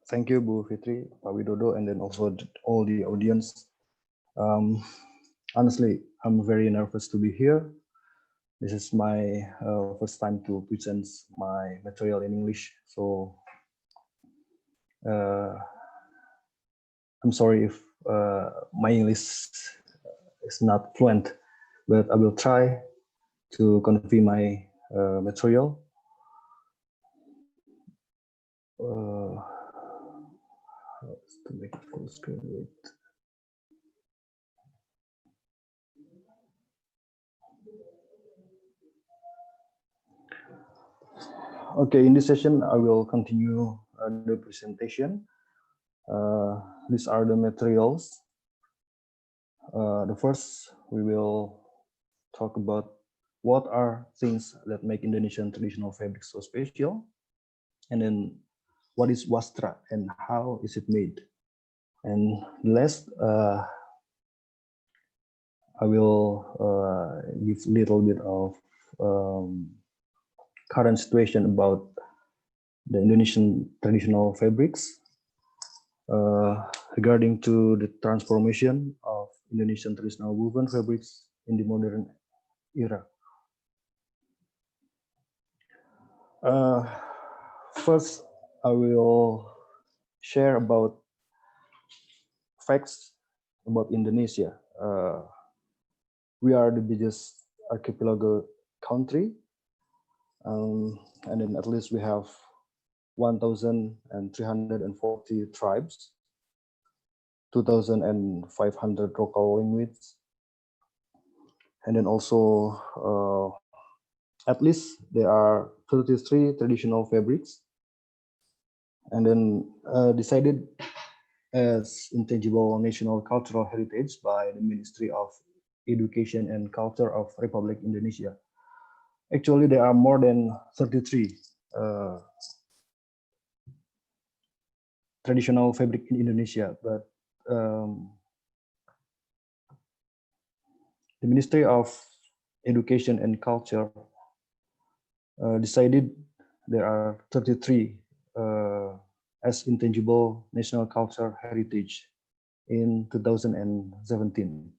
Thank you, Bu Fitri, Pak Widodo, and then also all the audience. Honestly, I'm very nervous to be here. This is my first time to present my material in English, so I'm sorry if my English is not fluent, but I will try to convey my material. To make it full screen, wait. Okay, in this session, I will continue the presentation. These are the materials. The first, we will talk about what are things that make Indonesian traditional fabric so special, and then what is wastra and how is it made. And last, I will give a little bit of current situation about the Indonesian traditional fabrics regarding to the transformation of Indonesian traditional woven fabrics in the modern era. First, I will share about facts about Indonesia. We are the biggest archipelago country, and then at least we have 1,340 tribes, 2,500 local languages, and then also at least there are 33 traditional fabrics, and then decided as intangible national cultural heritage by the Ministry of Education and Culture of Republic Indonesia. Actually, there are more than 33 traditional fabric in Indonesia, but the Ministry of Education and Culture decided there are 33 as intangible national culture heritage in 2017.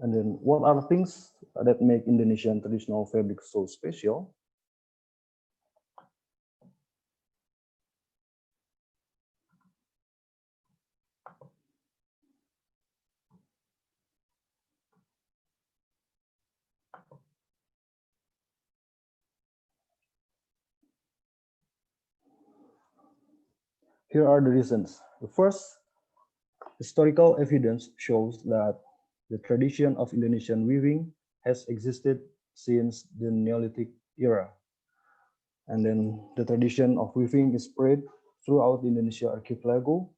And then what are things that make Indonesian traditional fabric so special? Here are the reasons. The first, historical evidence shows that the tradition of Indonesian weaving has existed since the Neolithic era. And then the tradition of weaving is spread throughout the Indonesia archipelago.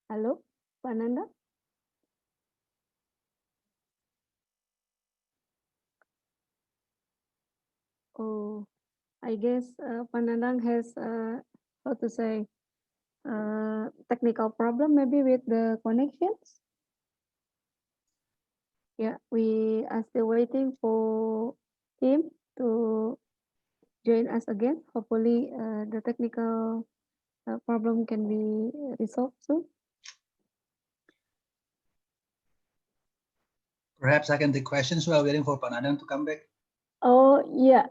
Halo, Pak Nanda? Oh, I guess Pak Nandang has, how to say, technical problem maybe with the connections. Yeah, we are still waiting for him to join us again. Hopefully, the technical problem can be resolved soon. Perhaps I can take questions while waiting for Panadang to come back. Oh, yeah.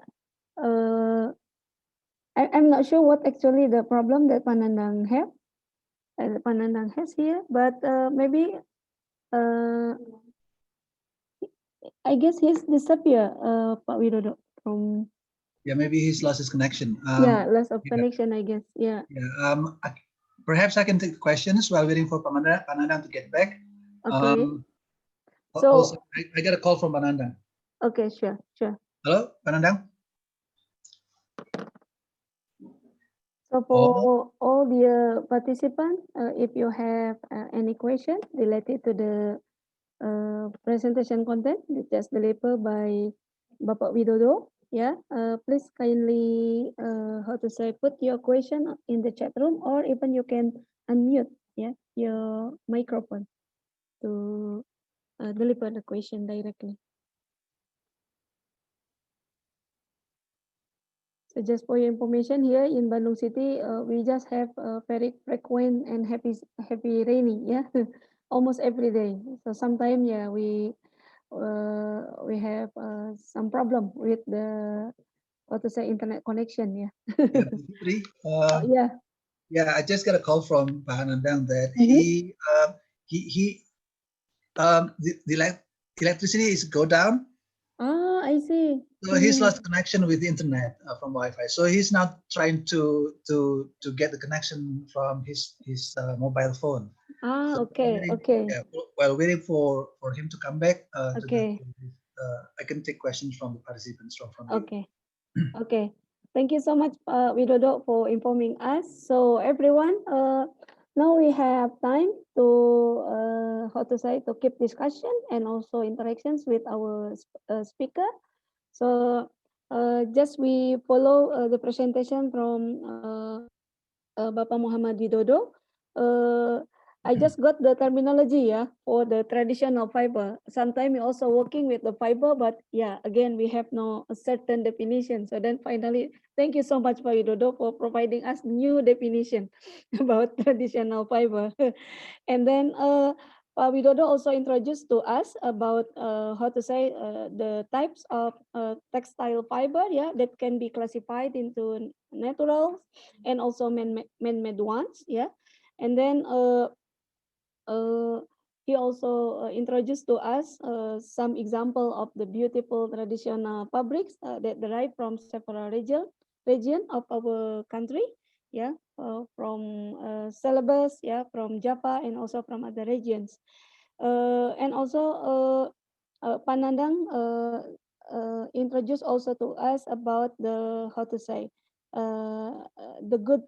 I'm not sure what actually the problem that Panandang have, Panandang has here, but maybe I guess he's disappear, Pak Widodo, from. Yeah, maybe he's lost his connection. Yeah, loss of yeah. connection, I guess. Yeah. Yeah. Perhaps I can take questions while waiting for Panandang to get back. Okay. So also, I got a call from Panandang. Okay, sure. Hello, Panandang. So for all the participants, if you have any question related to the presentation content, just delivered by Bapak Widodo, yeah, please kindly, how to say, put your question in the chat room, or even you can unmute, yeah, your microphone to deliver the question directly. So just for your information, here in Bandung City, we just have very frequent and heavy rainy, yeah, almost every day. So sometimes, yeah, we have some problem with the, what to say, internet connection, yeah. Yeah. Yeah, I just got a call from Panandang that the electricity is go down. Oh, I see. So he's lost connection with the internet from Wi-Fi. So he's now trying to get the connection from his mobile phone. Ah, so okay. Yeah, while waiting for him to come back, Okay. I can take questions from the participants from Okay. Okay. Thank you so much, Widodo, for informing us. So everyone, now we have time to, how to say, to keep discussion and also interactions with our speaker. So just we follow the presentation from Bapak Muhammad Widodo. I just got the terminology, yeah, for the traditional fiber. Sometimes we also working with the fiber, but yeah, again, we have no a certain definition. So then finally, thank you so much, Pak Widodo, for providing us new definition about traditional fiber. And then Pak Widodo also introduced to us about how to say the types of textile fiber, yeah, that can be classified into natural and also man-made ones, yeah. And then he also introduced to us some example of the beautiful traditional fabrics that derive from several region of our country, yeah, from Celebes, yeah, from Java and also from other regions. And also Panandang introduced also to us about the how to say the good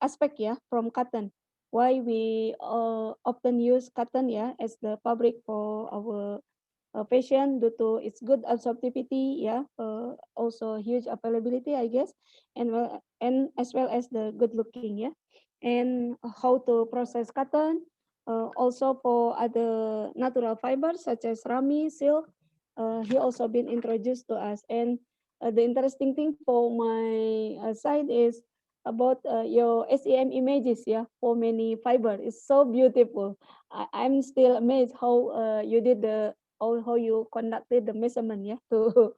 aspect, yeah, from cotton, why we often use cotton, yeah, as the fabric for our fashion due to its good absorptivity, yeah, also huge availability, I guess, and as well as the good looking, yeah, and how to process cotton, also for other natural fibers such as rami, silk. He also been introduced to us, and the interesting thing for my side is about your SEM images, yeah, for many fiber. It's so beautiful. I'm still amazed how you did the how you conducted the measurement, yeah, to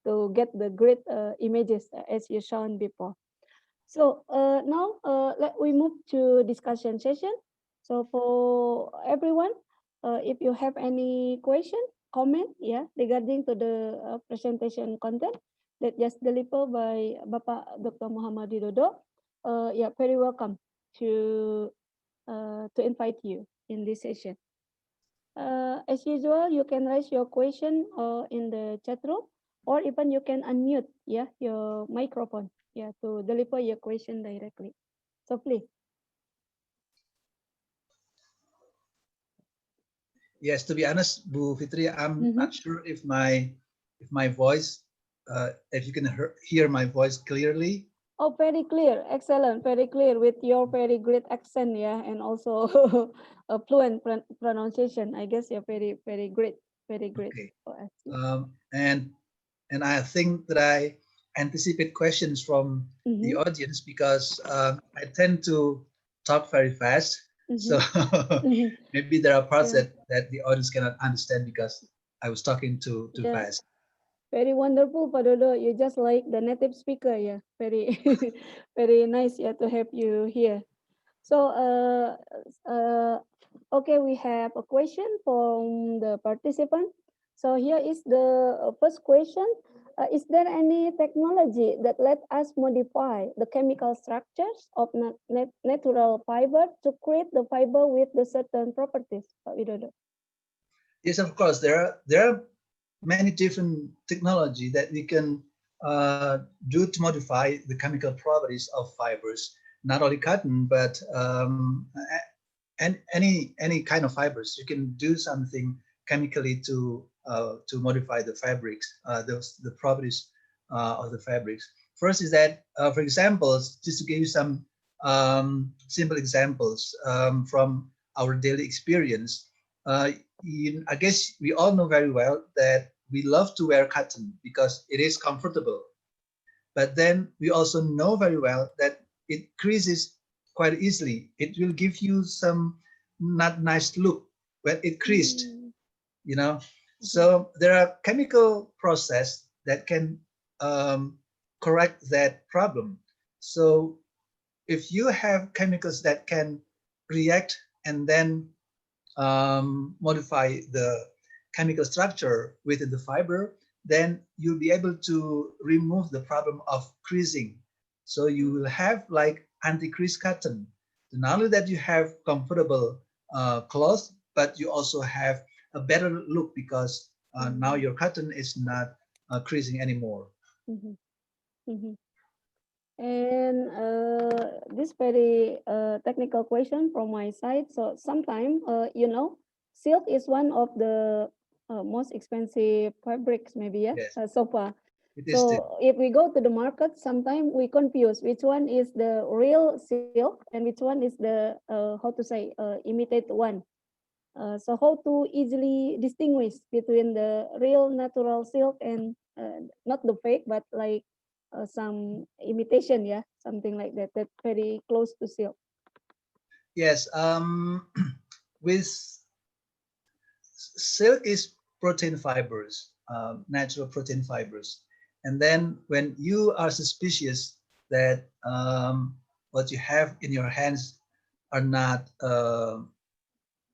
to get the great images as you shown before. So now let we move to discussion session. So for everyone, if you have any question, comment, yeah, regarding to the presentation content that just delivered by Bapak Dr. Muhammad Widodo, yeah, very welcome to invite you in this session. As usual, you can raise your question in the chat room, or even you can unmute, yeah, your microphone, yeah, to deliver your question directly. So please. Yes, to be honest, Bu Fitri, I'm Mm-hmm. not sure if my voice, if you can hear my voice clearly. Oh, very clear, excellent, very clear with your very great accent, yeah, and also a fluent pronunciation. I guess you're very great, very great Okay. for us. Yeah. Um, and and I think that I anticipate questions from the Mm-hmm. audience because I tend to talk very fast. So Mm-hmm. Mm-hmm. maybe there are parts Yeah. that the audience cannot understand because I was talking too Yeah. fast. Very wonderful, Pak Dodo. You just like the native speaker, yeah. Very, very nice, yeah, to have you here. So, okay, we have a question from the participant. So here is the first question. Is there any technology that let us modify the chemical structures of natural fiber to create the fiber with the certain properties, Pak Widodo? Yes, of course, there are many different technology that we can do to modify the chemical properties of fibers. Not only cotton, but and any kind of fibers. You can do something chemically to modify the fabrics, the properties of the fabrics. First is that, for example, just to give you some simple examples from our daily experience. I guess we all know very well that we love to wear cotton because it is comfortable. But then we also know very well that it creases quite easily. It will give you some not nice look when it creased, Mm. you know. Mhm. So there are chemical process that can correct that problem. So if you have chemicals that can react and then modify the chemical structure within the fiber, then you'll be able to remove the problem of creasing. So you will have like anti-crease cotton. So not only that you have comfortable clothes, but you also have a better look because now your cotton is not creasing anymore. Mhm. Mhm. And this very technical question from my side. So sometimes, silk is one of the most expensive fabrics, maybe, yeah, Yes. so far. It is still. So if we go to the market, sometimes we confuse which one is the real silk and which one is the how to say imitate one. So how to easily distinguish between the real natural silk and not the fake, but like some imitation, yeah, something like that, that very close to silk. Yes. With silk is protein fibers, natural protein fibers. And then when you are suspicious that what you have in your hands are not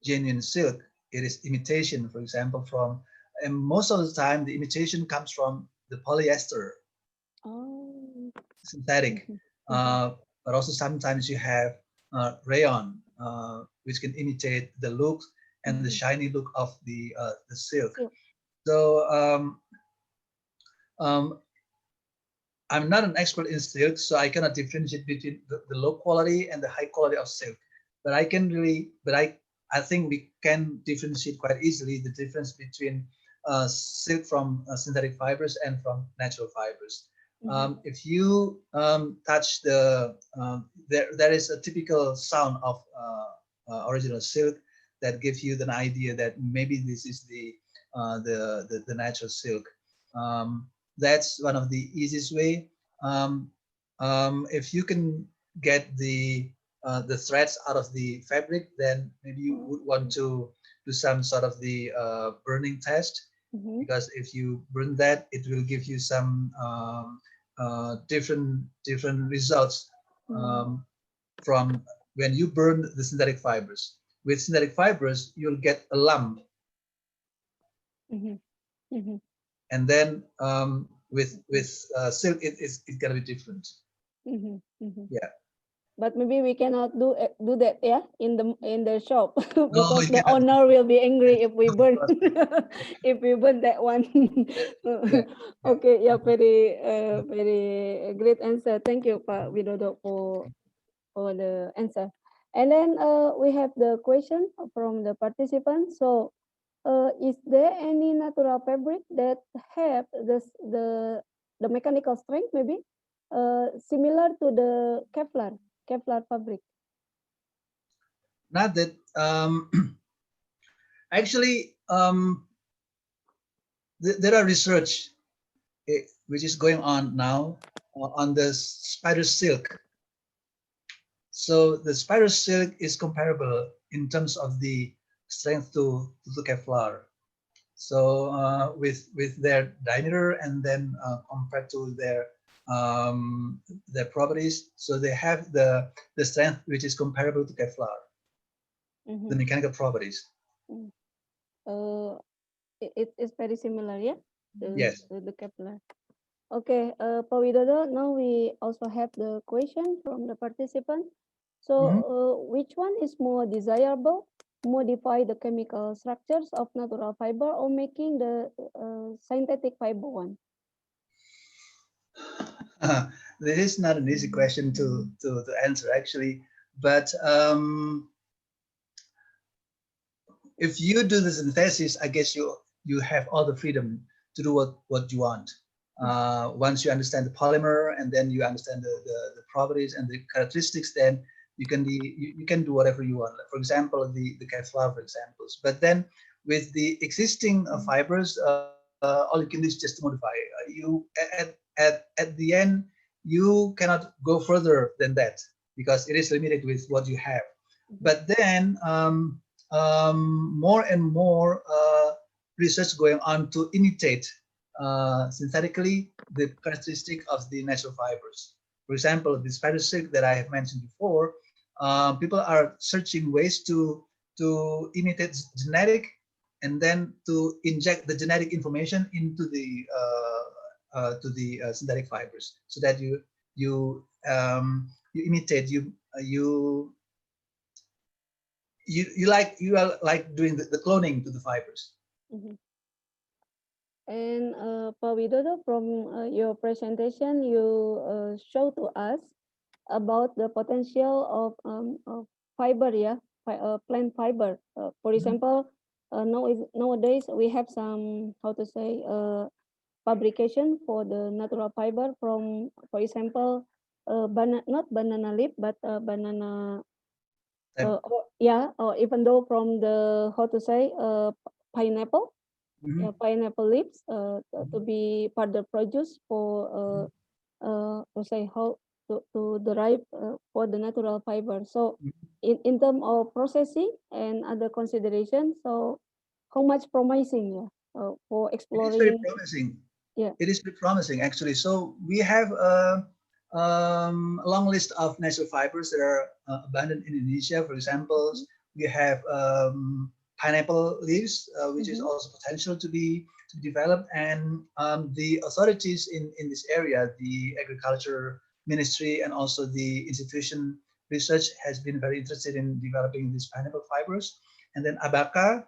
genuine silk, it is imitation, for example, from, and most of the time the imitation comes from the polyester, Oh. synthetic, Mhm, mhm, uh, but also sometimes you have rayon, which can imitate the look and the mhm. shiny look of the silk. Silk. So um, I'm not an expert in silk, so I cannot differentiate between the low quality and the high quality of silk. But I can really, but I think we can differentiate quite easily the difference between silk from synthetic fibers and from natural fibers. Mhm, If you touch there is a typical sound of original silk that gives you an idea that maybe this is the natural silk. Um, that's one of the easiest way. Um, if you can get the threads out of the fabric, then maybe you would want to do some sort of the burning test, mhm, because if you burn that, it will give you some different results mhm, um, from when you burn the synthetic fibers. With synthetic fibers, you'll get a lump, mhm, mhm, and then with silk, it's gonna be different. mhm, mhm. Yeah. But maybe we cannot do that, yeah, in the shop No, because you the cannot. owner will be angry if we burn if we burn that one. Yeah, yeah. Okay, yeah, very great answer. Thank you, Pak Widodo, for the answer. And then we have the question from the participants. So, is there any natural fabric that have the mechanical strength maybe similar to the Kevlar fabric? Not that actually there are research which is going on now on the spider silk. So the spider silk is comparable in terms of the strength to Kevlar. So with their diameter and then compared to their properties, so they have the strength which is comparable to Kevlar, the Mm-hmm. mechanical properties. Mm. Uh, it is very similar, yeah, Yes. the Kepler. Okay, Pak Widodo, now we also have the question from the participant. So, Mhm. which one is more desirable? Modify the chemical structures of natural fiber or making the synthetic fiber one? This is not an easy question to answer actually, but if you do the synthesis, I guess you have all the freedom to do what you want. Once you understand the polymer and then you understand the properties and the characteristics, then you can do whatever you want. For example, the Kevlar, for examples. But then with the existing fibers, all you can do is just to modify. You at the end you cannot go further than that because it is limited with what you have. Mhm, But then more and more research going on to imitate synthetically the characteristic of the natural fibers. For example, the spider silk that I have mentioned before, people are searching ways to imitate genetic and then to inject the genetic information into the synthetic fibers, so that you imitate you are like doing the cloning to the fibers. mhm. And Pak Widodo, from your presentation, you show to us about the potential of fiber, yeah, plant fiber. For Mhm. example, nowadays we have some how to say fabrication for the natural fiber from, for example, not banana leaf, but banana, or even though from the, how to say, pineapple, pineapple leaves to be further produced for, to say how to derive for the natural fiber. So in terms of processing and other considerations, so how much promising, for exploring? It is very promising. Yeah, it is very promising actually. So we have a long list of natural fibers that are abundant in Indonesia. For example, we have pineapple leaves, which is also potential to be developed, and the authorities in this area, the agriculture ministry and also the institution research, has been very interested in developing these pineapple fibers. And then abaca,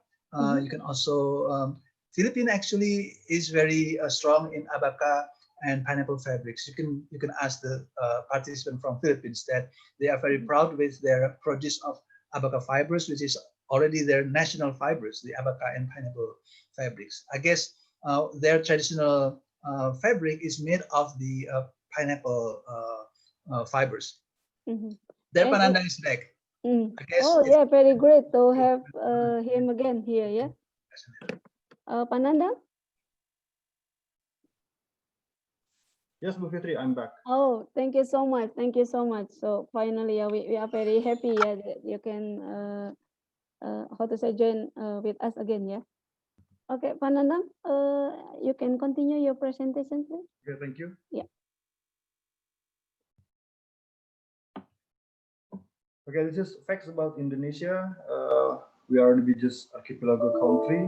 you can also Philippines actually is very strong in abaca and pineapple fabrics. You can ask the participant from Philippines that they are very proud with their produce of abaca fibers, which is already their national fibers, the abaca and pineapple fabrics. I guess their traditional fabric is made of the pineapple fibers. Their Panandang is back. I guess. Oh yeah, very great to have him again here. Yeah. Panandang? Yes, Bu Fitri, I'm back. Oh, thank you so much. Thank you so much. So finally, we are very happy that you can how to say, join with us again. Yeah. Okay, Panandang, you can continue your presentation, please. Okay, thank you. Yeah. Okay, this is facts about Indonesia. We are the biggest archipelago country.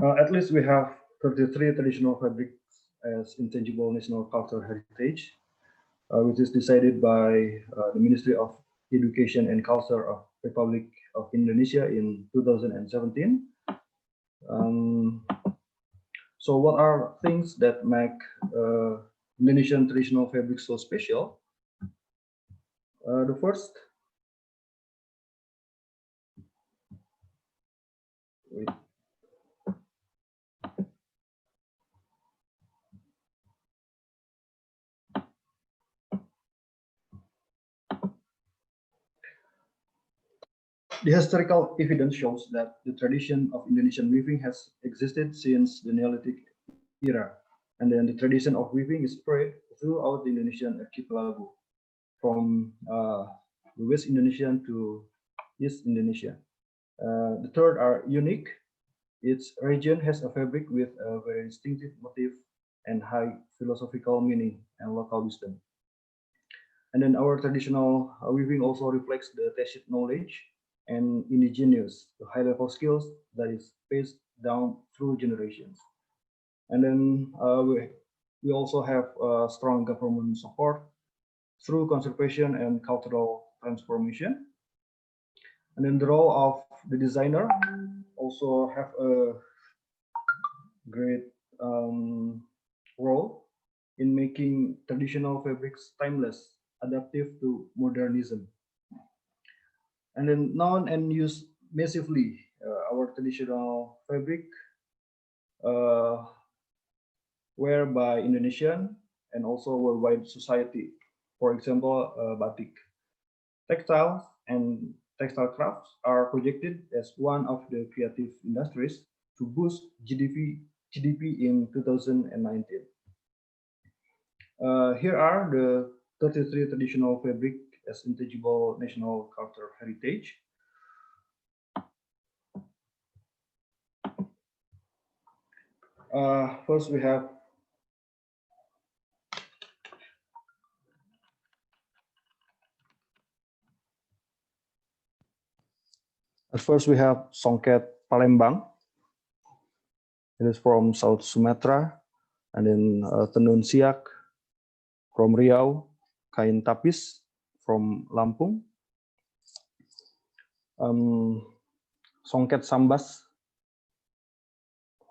At least we have 33 traditional fabrics as intangible national cultural heritage, which is decided by the Ministry of Education and Culture of Republic of Indonesia in 2017. So what are things that make Indonesian traditional fabrics so special? The first, the historical evidence shows that the tradition of Indonesian weaving has existed since the Neolithic era, and then the tradition of weaving is spread throughout the Indonesian archipelago, from the West Indonesian to East Indonesia. The third are unique. Each region has a fabric with a very distinctive motif and high philosophical meaning and local wisdom. And then our traditional weaving also reflects the tacit knowledge and indigenous, the high-level skills that is passed down through generations. And then we also have strong government support through conservation and cultural transformation. And then the role of the designer also have a great role in making traditional fabrics timeless, adaptive to modernism. And then known and used massively, our traditional fabric wear by Indonesian and also worldwide society. For example, batik. Textiles and textile crafts are projected as one of the creative industries to boost GDP in 2019. Here are the 33 traditional fabric as intangible national cultural heritage. First, we have Songket Palembang. It is from South Sumatra, and then Tenun Siak from Riau, kain tapis from Lampung, songket sambas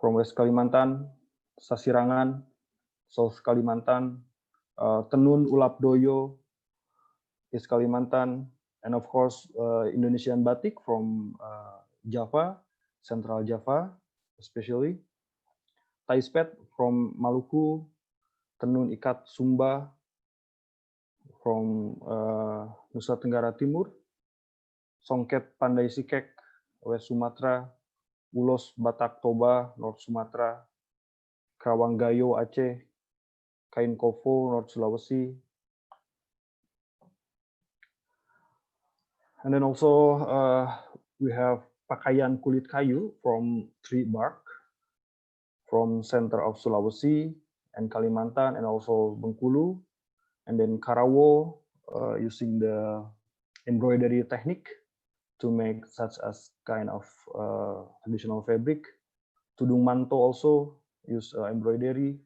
from West Kalimantan, sasirangan South Kalimantan, tenun ulap doyo East Kalimantan, and of course Indonesian batik from Java, Central Java especially, taispet from Maluku, tenun ikat Sumba from Nusa Tenggara Timur, songket Pandai Sikek West Sumatra, ulos Batak Toba North Sumatra, Krawang Gayo Aceh, kain kofo North Sulawesi, and then also we have pakaian kulit kayu from tree bark from center of Sulawesi and Kalimantan and also Bengkulu, and then Karawo using the embroidery technique to make such as kind of traditional fabric. Tudung manto also use embroidery,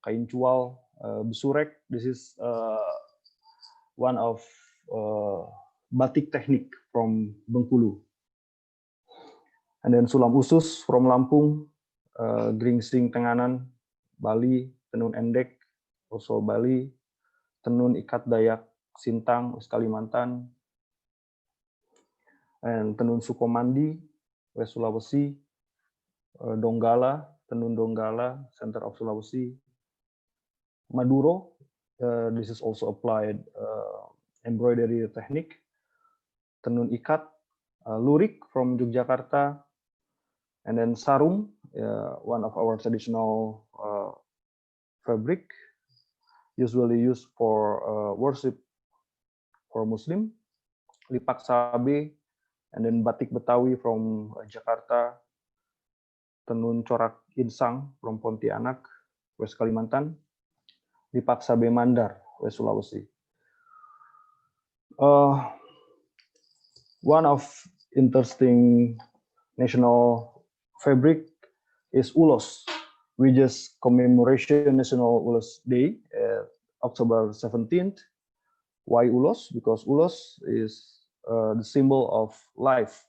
kain cual, besurek. This is one of batik technique from Bengkulu. And then sulam usus from Lampung, gringsing Tenganan, Bali, tenun endek, also Bali, tenun ikat Dayak Sintang, West Kalimantan, and tenun Sukomandi, West Sulawesi, Donggala, tenun Donggala, center of Sulawesi, Maduro, this is also applied embroidery technique, tenun ikat, lurik from Yogyakarta, and then sarung, one of our traditional fabric, usually used for worship for Muslim, lipak sabe, and then batik Betawi from Jakarta, tenun corak insang from Pontianak, West Kalimantan, lipak sabe Mandar, West Sulawesi. One of interesting national fabric is ulos. We just commemoration National Ulos Day, October 17th. Why ulos? Because ulos is the symbol of life.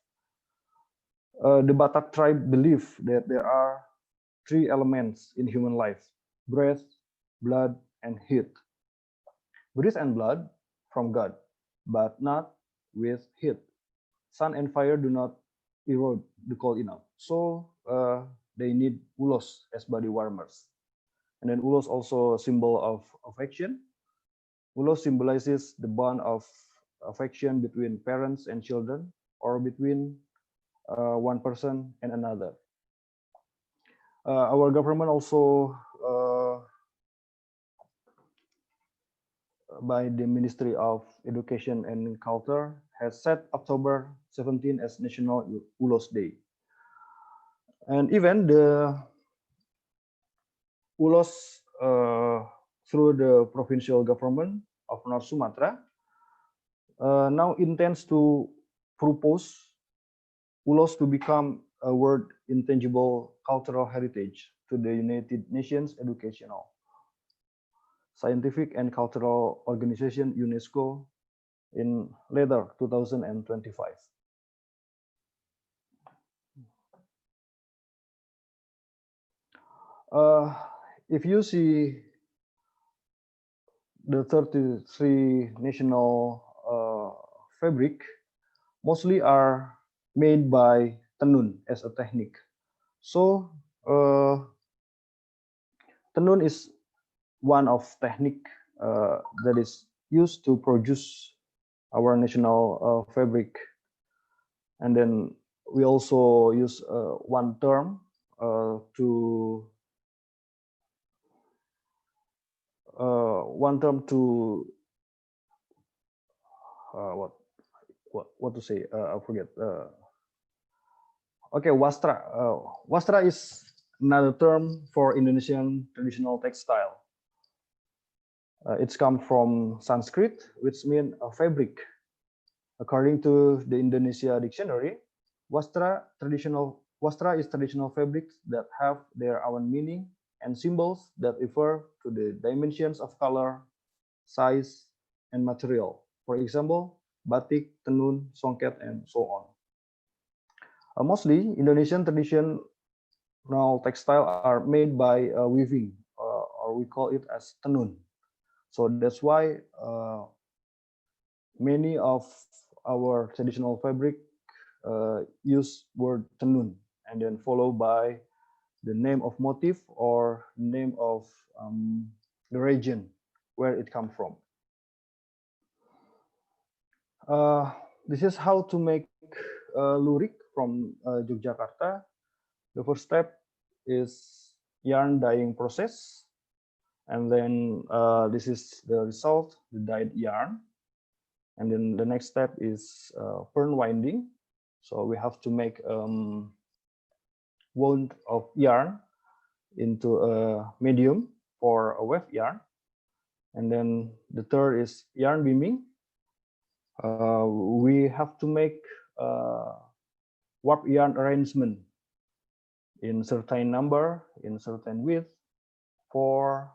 The Batak tribe believe that there are three elements in human life: breath, blood, and heat. Breath and blood from God, but not with heat. Sun and fire do not erode the cold enough. So they need ulos as body warmers. And then ulos also a symbol of affection. Ulos symbolizes the bond of affection between parents and children, or between one person and another. Our government also, by the Ministry of Education and Culture, has set October 17 as National Ulos Day. And even the ulos through the provincial government of North Sumatra now intends to propose ulos to become a world intangible cultural heritage to the United Nations Educational, Scientific and Cultural Organization, UNESCO, in later 2025. If you see the 33 national fabric, mostly are made by tenun as a technique. So tenun is one of technique that is used to produce our national fabric. And then we also use one term to what to say? I forget. Okay, wastra. Wastra is another term for Indonesian traditional textile. It's come from Sanskrit, which means a fabric. According to the Indonesia dictionary, wastra is traditional fabrics that have their own meaning and symbols that refer to the dimensions of color, size, and material. For example, batik, tenun, songket, and so on. Mostly, Indonesian traditional textile are made by weaving, or we call it as tenun. So that's why many of our traditional fabric use word tenun and then followed by the name of motif or name of the region where it comes from. This is how to make lurik from Yogyakarta. The first step is yarn dyeing process, and then this is the result, the dyed yarn. And then the next step is fern winding. So we have to make wound of yarn into a medium for a weft yarn. And then the third is yarn beaming. We have to make warp yarn arrangement in certain number, in certain width for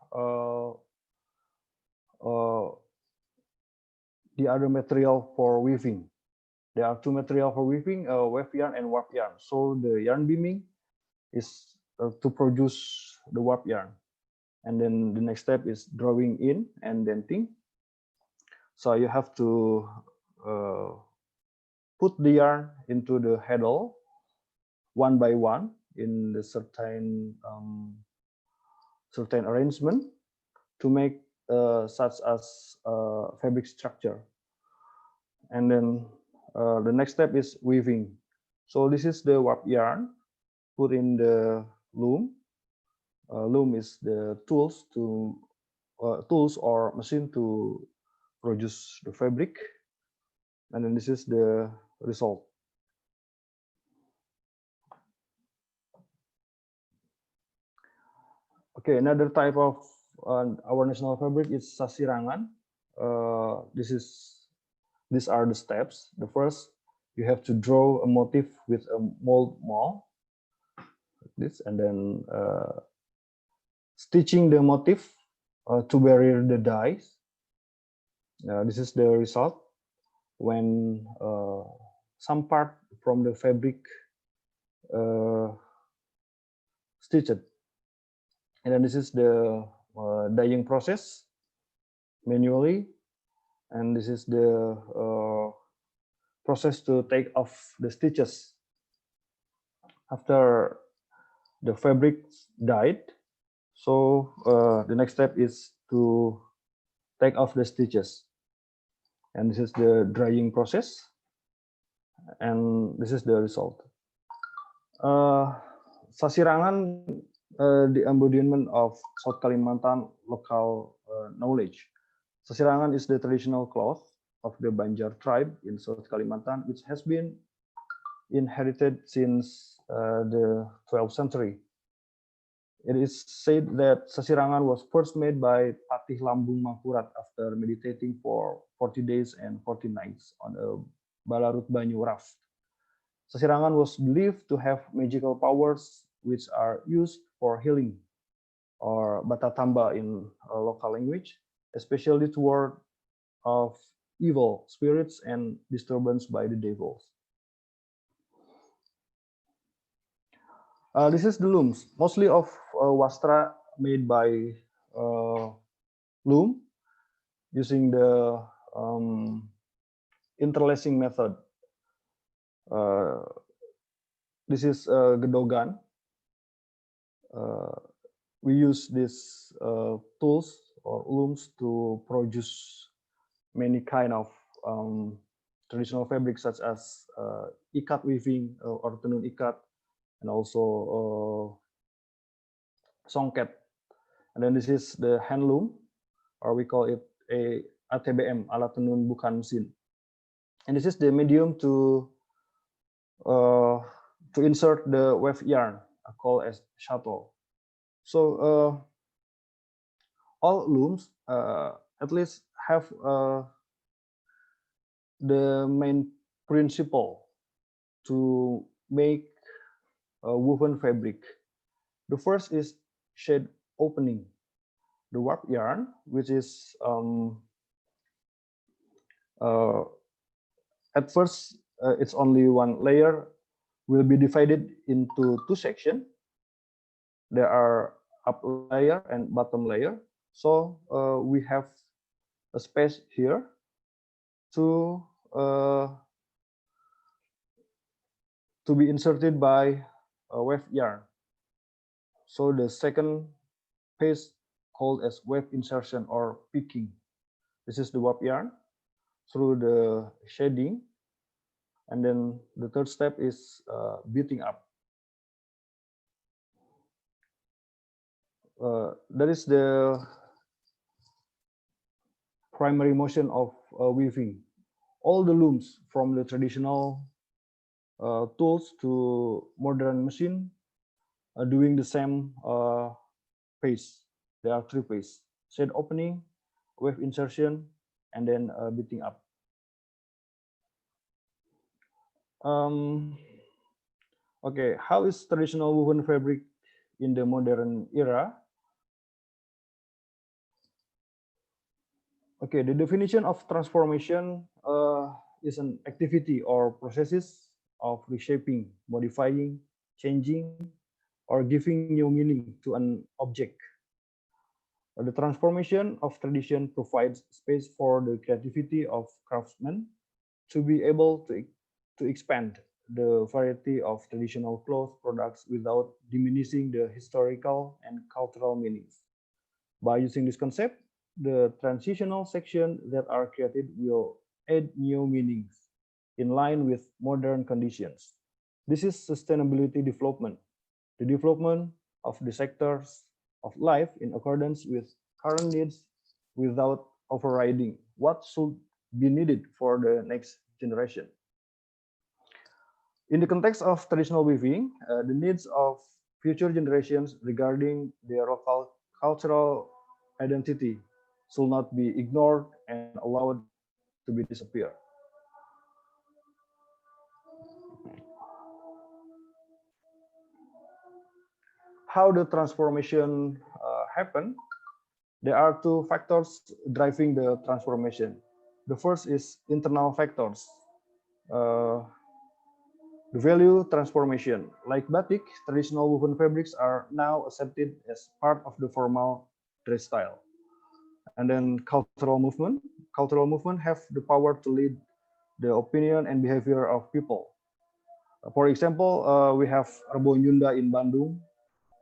the other material for weaving. There are two material for weaving, weft yarn and warp yarn. So the yarn beaming is to produce the warp yarn. And then the next step is drawing in and denting. So you have to put the yarn into the heddle one by one in the certain arrangement to make such as fabric structure. And then the next step is weaving. So this is the warp yarn put in the loom. Loom is the tools or machine to produce the fabric, and then this is the result. Okay, another type of our national fabric is sasirangan. These are the steps. The first, you have to draw a motif with a mold maul, like this, and then stitching the motif to bury the dyes. This is the result when some part from the fabric stitched. And then this is the dyeing process manually, and this is the process to take off the stitches after the fabric dyed. So the next step is to take off the stitches, and this is the drying process, and this is the result. Sasirangan, the embodiment of South Kalimantan local knowledge. Sasirangan is the traditional cloth of the Banjar tribe in South Kalimantan, which has been inherited since the 12th century. It is said that Sasirangan was first made by Patih Lambung Mangkurat after meditating for 40 days and 40 nights on a Balarut Banyu raft. Sasirangan was believed to have magical powers which are used for healing, or batatamba in local language, especially toward of evil spirits and disturbance by the devils. This is the looms, mostly of wastra made by loom using the interlacing method. This is gedogan. We use these tools or looms to produce many kind of traditional fabrics such as ikat weaving or tenun ikat, and also songket. And then this is the hand loom, or we call it a ATBM, alat tenun bukan mesin. And this is the medium to insert the weft yarn, called as shuttle. So all looms at least have the main principle to make a woven fabric. The first is shade opening. The warp yarn, which is Uh, at first, it's only one layer will be divided into two sections. There are up layer and bottom layer. So we have a space here to be inserted by a wave yarn. So the second phase called as wave insertion or picking. This is the wave yarn through the shading, and then the third step is beating up. That is the primary motion of weaving. All the looms from the traditional tools to modern machine are doing the same phase. There are three phases: shade opening, wave insertion, and then beating up. Okay, how is traditional woven fabric in the modern era? Okay, the definition of transformation is an activity or processes of reshaping, modifying, changing, or giving new meaning to an object. The transformation of tradition provides space for the creativity of craftsmen to be able to expand the variety of traditional cloth products without diminishing the historical and cultural meanings. By using this concept, the transitional section that are created will add new meanings in line with modern conditions. This is sustainability development, the development of the sectors of life in accordance with current needs without overriding what should be needed for the next generation. In the context of traditional weaving, the needs of future generations regarding their local cultural identity should not be ignored and allowed to be disappear. How the transformation happen? There are two factors driving the transformation. The first is internal factors. The value transformation. Like batik, traditional woven fabrics are now accepted as part of the formal dress style. And then cultural movement. Cultural movement have the power to lead the opinion and behavior of people. For example, we have Rebo Nyunda in Bandung,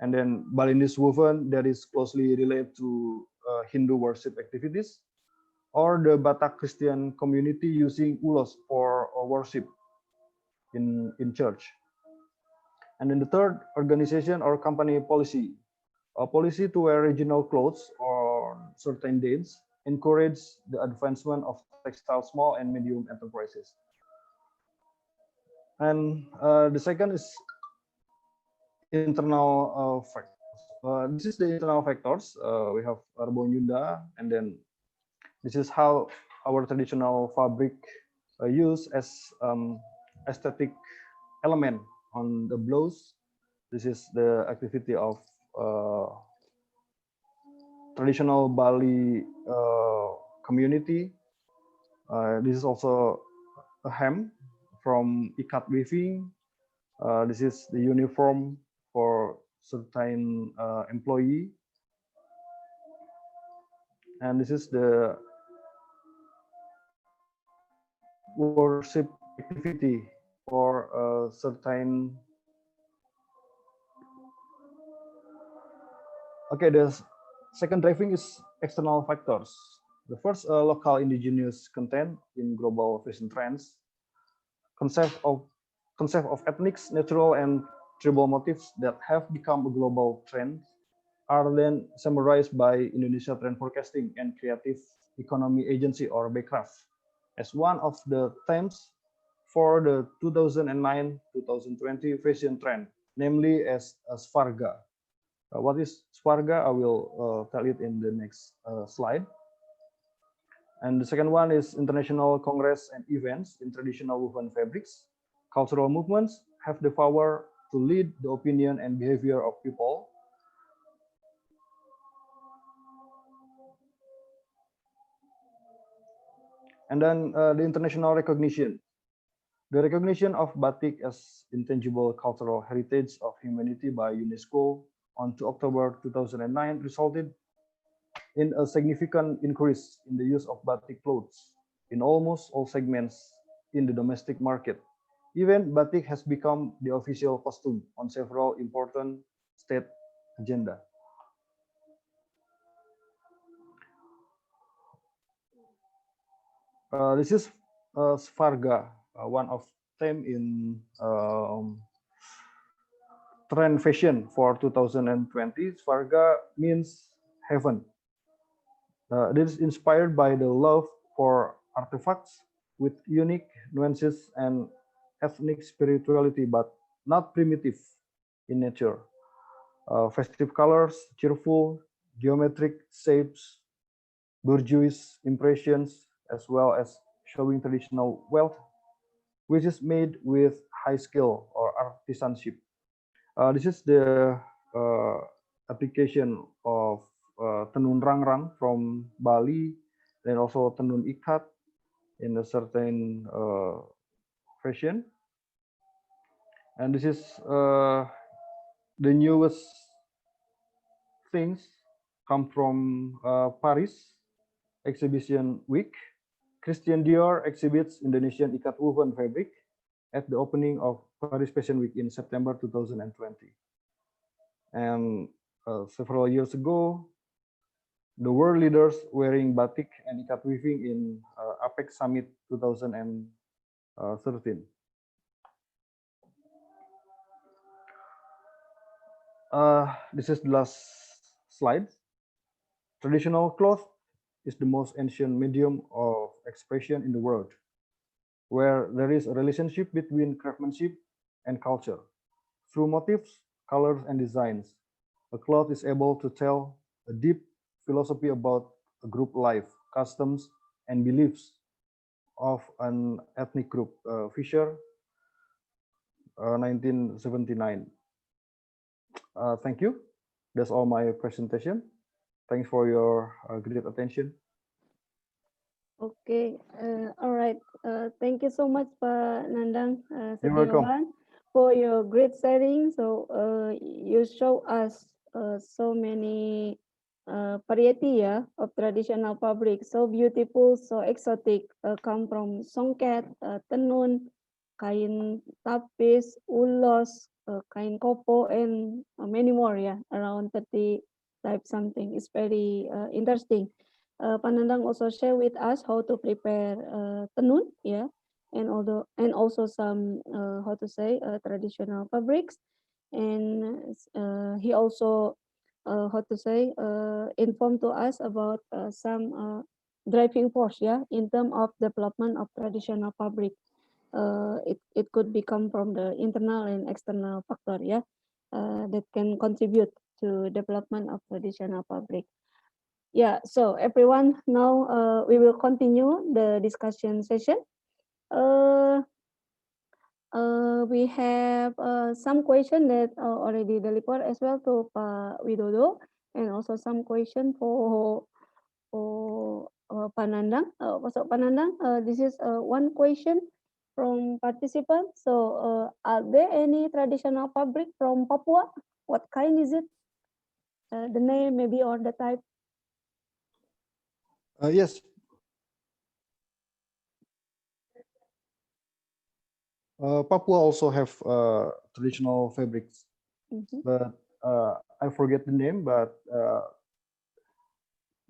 and then Balinese woven that is closely related to Hindu worship activities, or the Batak Christian community using ulos for worship in church. And then the third, organization or company policy. A policy to wear regional clothes on certain dates encourage the advancement of textile small and medium enterprises. And the second is internal factors. This is the internal factors. We have Rebo Nyunda, and then this is how our traditional fabric used as aesthetic element on the blouse. This is the activity of traditional Bali community. This is also a hem from ikat weaving. This is the uniform for certain employee. And this is the worship activity for certain. Okay, the second driving is external factors. The first, local indigenous content in global fashion trends. Concept of ethnic, natural, and tribal motifs that have become a global trend are then summarized by Indonesia Trend Forecasting and Creative Economy Agency or BECRAF as one of the themes for the 2009-2020 fashion trend, namely as Svarga. What is Svarga? I will tell it in the next slide. And the second one is international congress and events in traditional woven fabrics. Cultural movements have the power to lead the opinion and behavior of people. And then the international recognition. The recognition of batik as intangible cultural heritage of humanity by UNESCO on 2 October 2009 resulted in a significant increase in the use of batik clothes in almost all segments in the domestic market. Even batik has become the official costume on several important state agenda. This is Svarga, one of them in trend fashion for 2020. Svarga means heaven. This is inspired by the love for artifacts with unique nuances and ethnic spirituality, but not primitive in nature. Festive colors, cheerful, geometric shapes, bourgeois impressions, as well as showing traditional wealth, which is made with high skill or artisanship. This is the application of tenun rangrang from Bali, and also tenun ikat in a certain fashion. And this is the newest things come from Paris exhibition week. Christian Dior exhibits Indonesian ikat woven fabric at the opening of Paris Fashion Week in September 2020. And several years ago, the world leaders wearing batik and ikat weaving in APEC Summit 2013. This is the last slide. Traditional cloth is the most ancient medium of expression in the world, where there is a relationship between craftsmanship and culture. Through motifs, colors, and designs, a cloth is able to tell a deep philosophy about a group life, customs, and beliefs of an ethnic group. Fisher, 1979. Thank you. That's all my presentation. Thanks for your great attention. Okay, all right. Thank you so much, Pak Nandang You're welcome. Setiawan, for your great sharing. So you show us so many variety of traditional fabric, so beautiful, so exotic. Come from songket, tenun, kain tapis, ulos, kain kopo, and many more. Yeah, around 30 type something. It's very interesting. Panandang also share with us how to prepare tenun, yeah, and also some how to say traditional fabrics, and he also how to say informed to us about some driving force, yeah, in terms of development of traditional fabric. It could become from the internal and external factor, yeah, that can contribute to development of traditional fabric. Yeah, so everyone, now we will continue the discussion session. We have some question that already delivered as well to Pak Widodo, and also some question for Panandang. So Panandang, this is one question from participant. So are there any traditional fabric from Papua? What kind is it? The name maybe or the type? Yes. Papua also have traditional fabrics, but I forget the name. But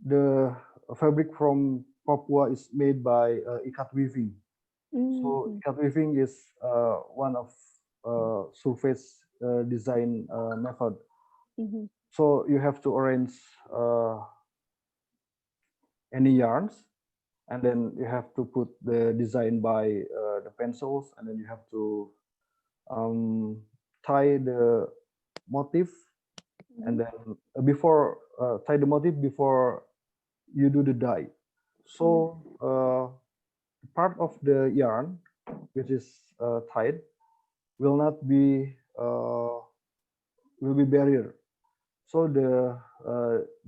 the fabric from Papua is made by ikat weaving. So ikat weaving is one of surface design method. So you have to arrange any yarns, and then you have to put the design by the pencils, and then you have to tie the motif, and then before tie the motif before you do the dye. So part of the yarn which is tied will not be barrier, so the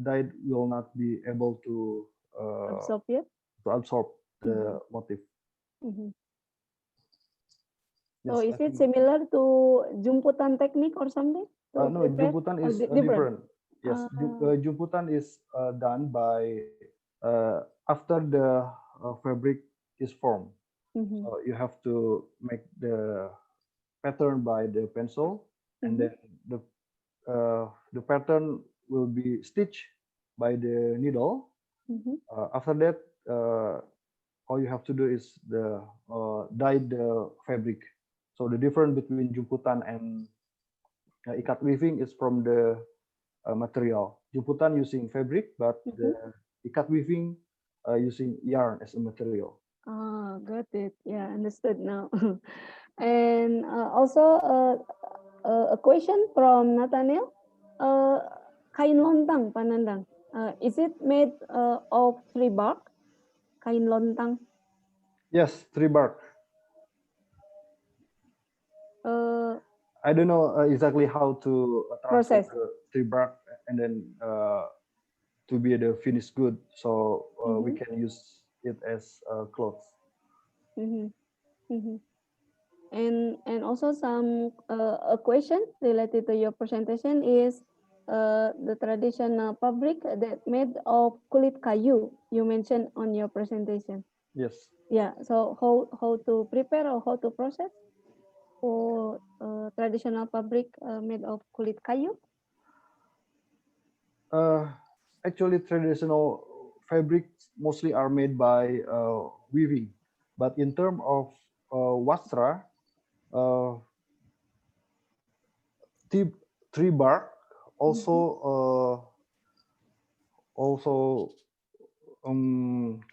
dye will not be able to absorb it. to absorb. the motif. So Yes, is it similar to jumputan technique or something? No, jumputan is different. Yes, jumputan is done by after the fabric is formed. So you have to make the pattern by the pencil, and then the pattern will be stitched by the needle. After that, all you have to do is dye the fabric. So the difference between jumputan and ikat weaving is from the material. Jumputan using fabric, but the ikat weaving using yarn as a material. Oh, got it. Yeah, understood now. And also a question from Nathaniel. Kain lontang, Panandang. Is it made of tree bark? Kain lontang. Yes, tree bark. I don't know exactly how to Process the tree bark and then to be the finished good, so we can use it as clothes. And also some a question related to your presentation is the traditional fabric that made of kulit kayu you mentioned on your presentation. Yes. Yeah. So how to prepare or how to process for traditional fabric made of kulit kayu? Actually, traditional fabrics mostly are made by weaving, but in terms of wastra, tree bark also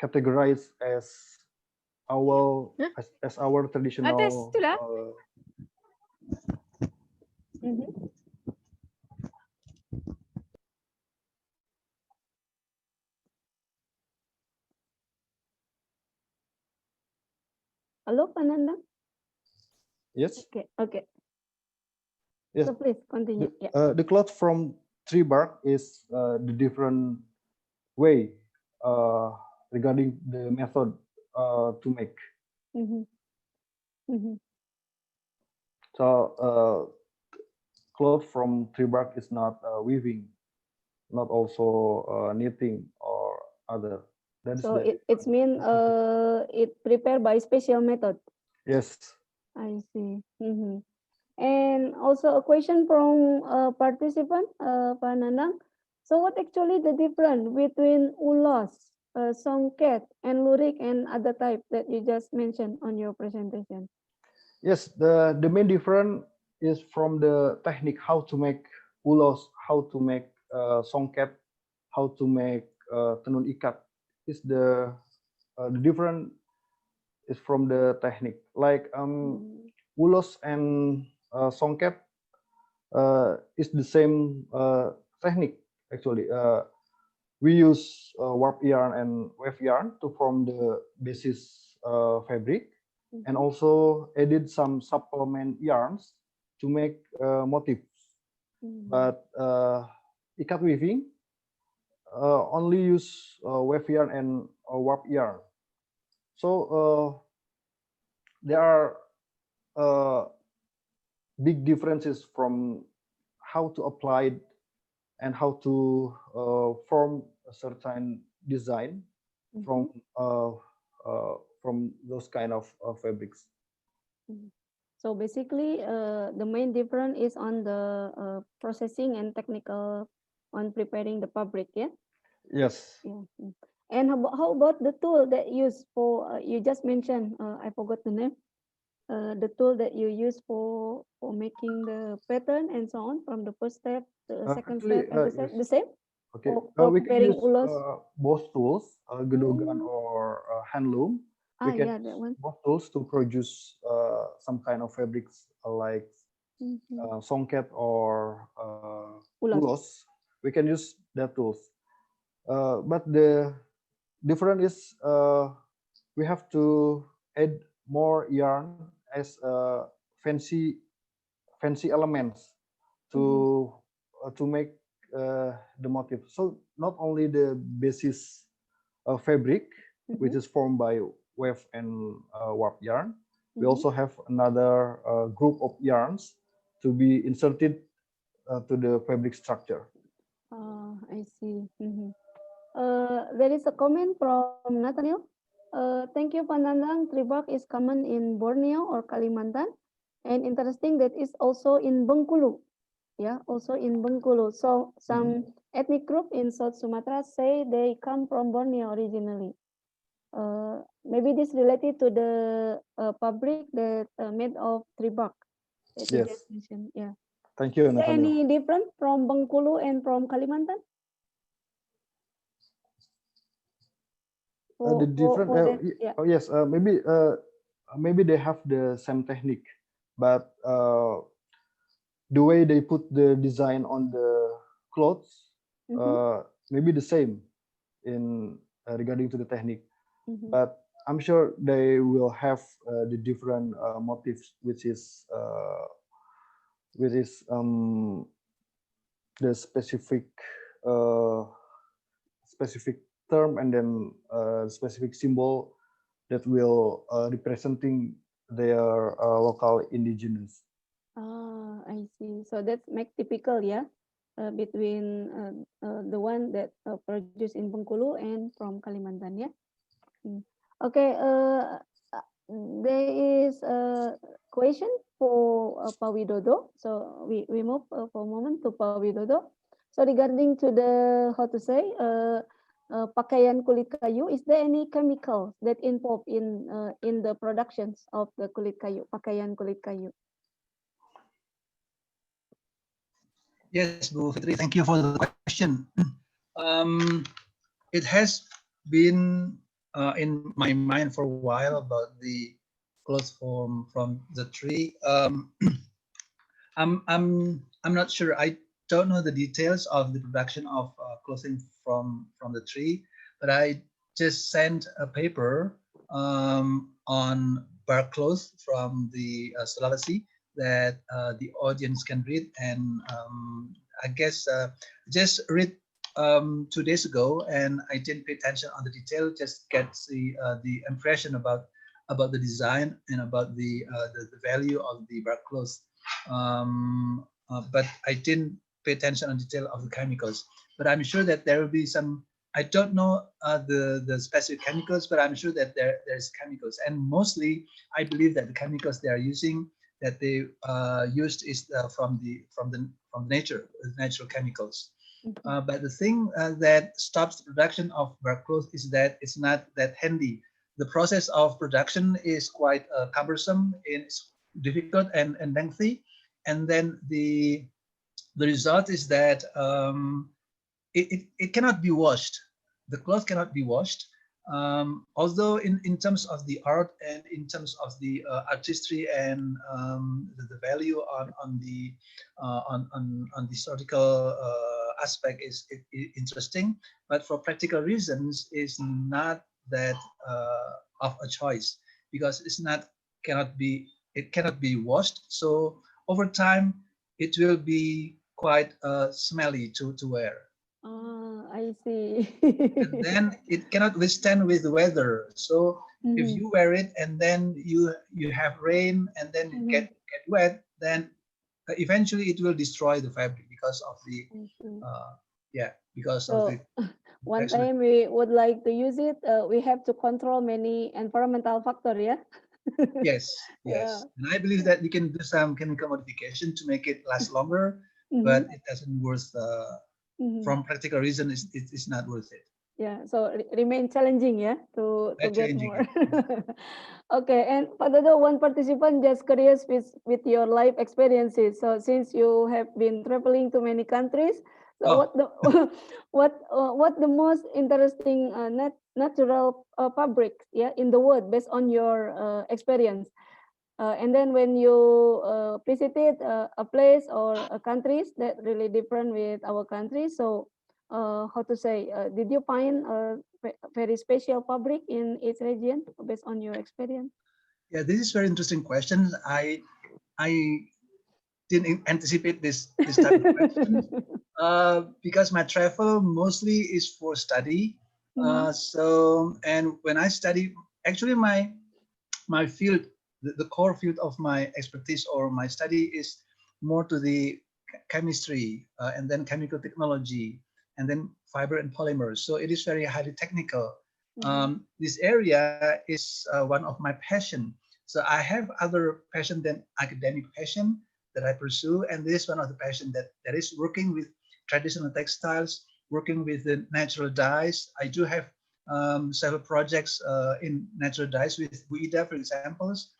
categorized as our traditional. Hello, Panandang? Yes. Okay. Yes. So please continue. The cloth from tree bark is the different way regarding the method to make. So cloth from tree bark is not weaving, not also knitting or other. So it's mean it prepared by special method. Yes. I see. And also a question from a participant, Panandang. So what actually the difference between ulos, songket, and lurik and other type that you just mentioned on your presentation? Yes, the main difference is from the technique, how to make ulos, how to make songket, how to make tenun ikat. Is the difference is from the technique. Like ulos and songket is the same technique actually. We use warp yarn and weft yarn to form the basis fabric, and also added some supplement yarns to make motifs. But ikat weaving only use weft yarn and warp yarn. So there are big differences from how to apply it and how to form a certain design from those kind of fabrics. So basically, the main difference is on the processing and technical on preparing the fabric, yeah? Yes. Yeah. And how about the tool that used for, you just mentioned, I forgot the name, the tool that you use for making the pattern and so on from the first step, the second step, and the yes. the same? Okay, For we can preparing use ulos? both tools, gedogan or hand loom. We can that one. both tools to produce some kind of fabrics like songket or ulos. We can use that tools, but the difference is we have to add more yarn as fancy elements to make the motif. So not only the basis fabric, which is formed by weft and warp yarn. We Mhm. also have another group of yarns to be inserted to the fabric structure. I see. Mhm. There is a comment from Nathaniel. Thank you, Panandang. Tribak is common in Borneo or Kalimantan, and interesting that is also in Bengkulu. Yeah, also in Bengkulu. So some ethnic group in South Sumatra say they come from Borneo originally. Maybe this related to the fabric that made of tribak that you Yes, just mentioned. Yeah. thank you, Is there Nathaniel. any different from Bengkulu and from Kalimantan? The different, For that, yeah. oh yes, maybe they have the same technique, but the way they put the design on the clothes Mm-hmm. maybe the same in regarding to the technique, Mm-hmm. but I'm sure they will have the different motifs, which is the uh, specific term and then specific symbol that will representing their local indigenous. Ah, I see. So that's make typical, yeah, between the one that produced in Bengkulu and from Kalimantan, yeah. Mm. Okay. There is a question for Pak Widodo. So we move for a moment to Pak Widodo. So regarding to the how to say pakaian kulit kayu, is there any chemicals that involved in the productions of the kulit kayu, pakaian kulit kayu? Yes, Bu Fitri, thank you for the question. It has been in my mind for a while about the clothes from the tree. I'm not sure. I don't know the details of the production of clothing from the tree, but I just sent a paper on bark cloth from the Sulawesi that the audience can read, and I guess just read 2 days ago, and I didn't pay attention on the detail. Just get the impression about the design and about the value of the bark cloth. But I didn't pay attention on detail of the chemicals. But I'm sure that there will be some. I don't know the specific chemicals, but I'm sure that there's chemicals, and mostly I believe that the chemicals they are using that they used is from nature, natural chemicals. But the thing that stops the production of bark cloth is that it's not that handy. The process of production is quite cumbersome, it's difficult and lengthy, and then the result is that it cannot be washed. The cloth cannot be washed. Although in terms of the art and in terms of the artistry and the value on the historical aspect is interesting, but for practical reasons is not that of a choice, because it cannot be washed. So over time it will be quite smelly to wear. I see. And then it cannot withstand with the weather. So if you wear it and then you have rain and then it get wet, then eventually it will destroy the fabric because of the because of So the one actually. time we would like to use it, we have to control many environmental factor, yeah. Yes, Yeah. yes. And I believe that you can do some chemical modification to make it last longer, Mhm. but it doesn't worth Mhm. from practical reason it's not worth it. Yeah, so remain challenging, yeah, to Quite get challenging. more. Okay, and Pak Dodo, one participant just curious with your life experiences. So since you have been traveling to many countries, so Oh, what the what the most interesting natural fabric, yeah, in the world based on your experience? And then when you visited a place or a countries that really different with our country, so how to say, did you find a very special fabric in each region based on your experience? yeah, this is very interesting question. I didn't anticipate this type of question because my travel mostly is for study. Mhm. So and when I study actually my field, the core field of my expertise or my study is more to the chemistry and then chemical technology and then fiber and polymers. So it is very highly technical. This area is one of my passion. So I have other passion than academic passion that I pursue, and this is one of the passion that is working with traditional textiles, working with the natural dyes. I do have several projects in natural dyes with Buida, for examples.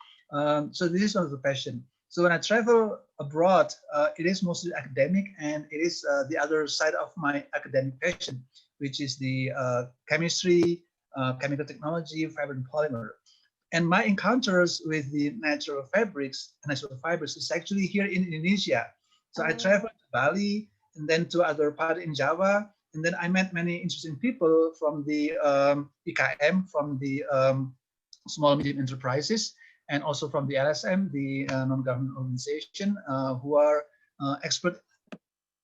So this is one of the passion. So when I travel abroad, it is mostly academic, and it is the other side of my academic passion, which is the chemistry, chemical technology, fiber and polymer. And my encounters with the natural fabrics, natural fibers, is actually here in Indonesia. So I traveled to Bali and then to other part in Java, and then I met many interesting people from the IKM, from the small medium enterprises, and also from the LSM, the non-government organization, who are expert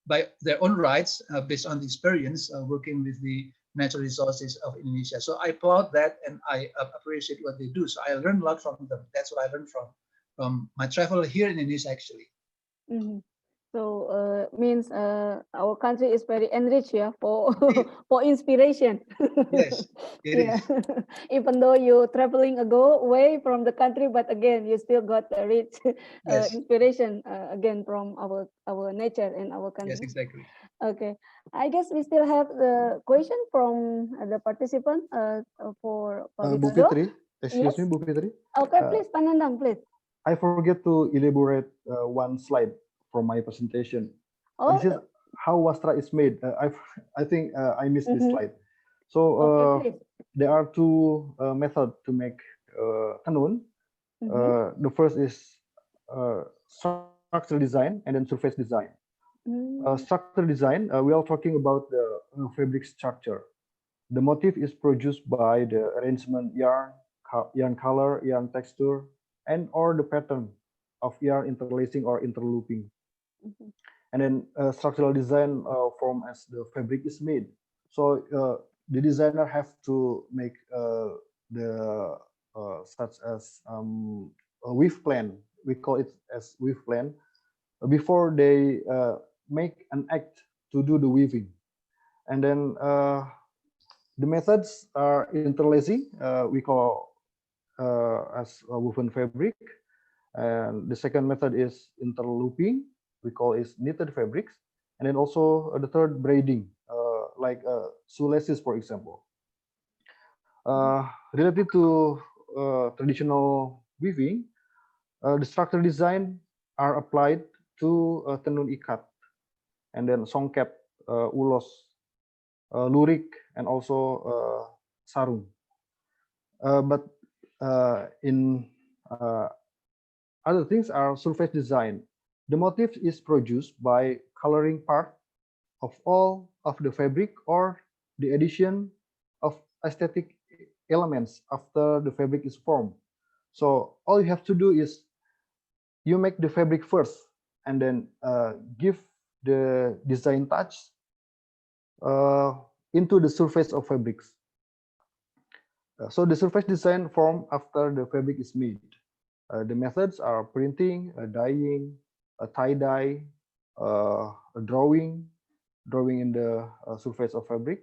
by their own rights, based on the experience working with the natural resources of Indonesia. So I applaud that, and I appreciate what they do. So I learned a lot from them. That's what I learned from my travel here in Indonesia, actually. So means our country is very enriched, yeah, for for inspiration. Yes, it is. Even though you're traveling away from the country, but again, you still got a rich Yes. inspiration again from our nature and our country. Yes, exactly. Okay, I guess we still have the question from the participant for Bu Widodo. Fitri, excuse Yes? me, Bu Fitri. Okay, please, Panandang, please. I forget to elaborate one slide from my presentation. Oh, This is how Wastra is made. I think I missed this slide. So okay, please. there are two methods to make tenun. The first is structural design and then surface design. Structural design, we are talking about the fabric structure. The motif is produced by the arrangement yarn color, yarn texture, and or the pattern of yarn interlacing or interlooping. And then structural design form as the fabric is made. So the designer have to make the such as a weave plan. We call it as weave plan before they make an act to do the weaving. And then the methods are interlacing, we call as a woven fabric. And the second method is interlooping, we call it knitted fabrics. And then also the third, braiding, like shoelaces, for example. Related to traditional weaving, the structural design are applied to tenun ikat, and then songket, ulos, lurik, and also sarung. But in other things are surface design. The motif is produced by coloring part of all of the fabric or the addition of aesthetic elements after the fabric is formed. So all you have to do is you make the fabric first and then give the design touch into the surface of fabrics. So the surface design form after the fabric is made. The methods are printing, dyeing, tie-dye, drawing in the surface of fabric,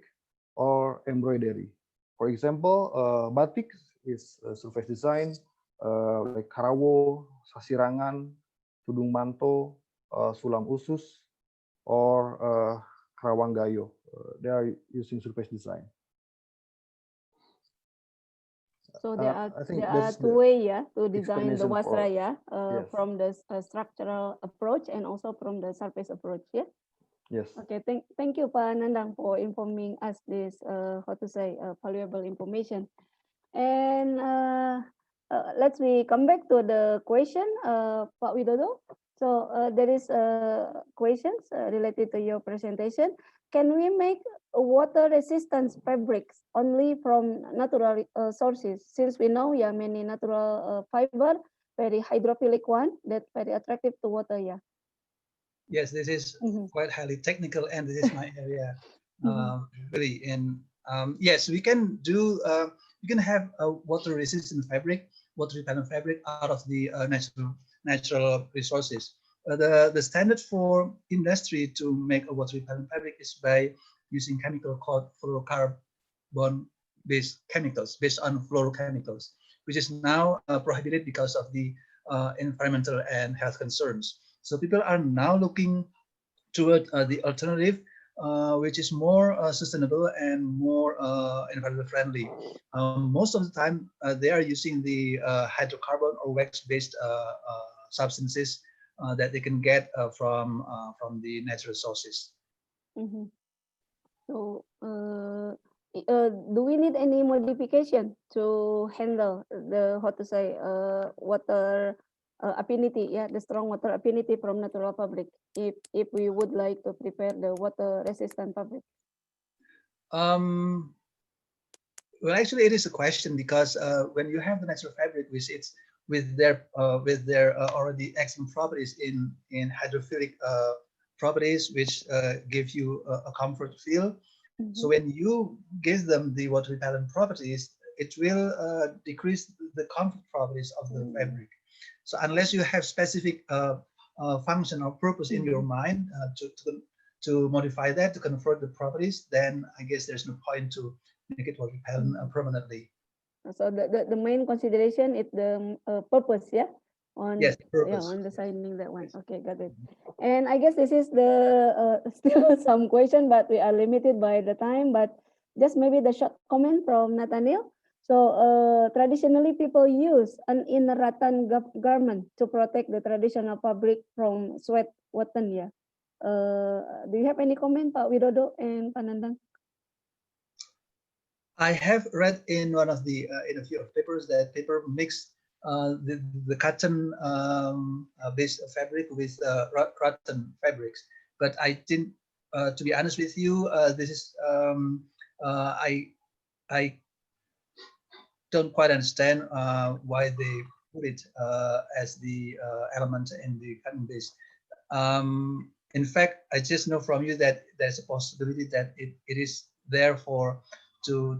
or embroidery. For example, batik is surface design, like karawo, sasirangan, tudung manto, sulam usus, or karawang gayo. They are using surface design. So there are two ways, yeah, to design the wasra, yeah, yes. From the structural approach and also from the surface approach, yeah. Yes. Okay, thank you, Pak Nandang, for informing us this valuable information. And let's come back to the question, Pak Widodo. So there is questions related to your presentation. Can we make water-resistant fabrics only from natural sources? Since we know, yeah, many natural fiber, very hydrophilic one, that very attractive to water, yeah. Yes, this is quite highly technical, and this is my area, really. And yes, we can do you can have a water resistant fabric, water repellent fabric out of the natural resources. The standard for industry to make a water repellent fabric is by using chemical called fluorocarbon-based chemicals, based on fluorochemicals, which is now prohibited because of the environmental and health concerns. So people are now looking toward the alternative, which is more sustainable and more environmental friendly. Most of the time, they are using the hydrocarbon or wax-based substances that they can get from the natural sources. Mm-hmm. So, do we need any modification to handle the, how to say, water affinity? Yeah, the strong water affinity from natural fabric. If we would like to prepare the water resistant fabric. Well, actually, it is a question because when you have the natural fabric, which it's with their already excellent properties in hydrophilic properties, which give you a comfort feel. So when you give them the water repellent properties, it will decrease the comfort properties of the fabric. So unless you have specific function or purpose in your mind to modify that, to convert the properties, then I guess there's no point to make it water repellent permanently. So the main consideration is the purpose, yeah, on yes, yeah, purpose. on designing that one. Okay, got it. And I guess this is the still some question, but we are limited by the time. But just maybe the short comment from Nathaniel. So traditionally, people use an inner rattan garment to protect the traditional fabric from sweat, wetting. Yeah. Do you have any comment, Pak Widodo and Panandang? I have read in one of the in a few of papers that paper mix the cotton based fabric with rattan fabrics, but I didn't. To be honest with you, this is I don't quite understand why they put it as the element in the cotton base. In fact, I just know from you that there's a possibility that it is there for to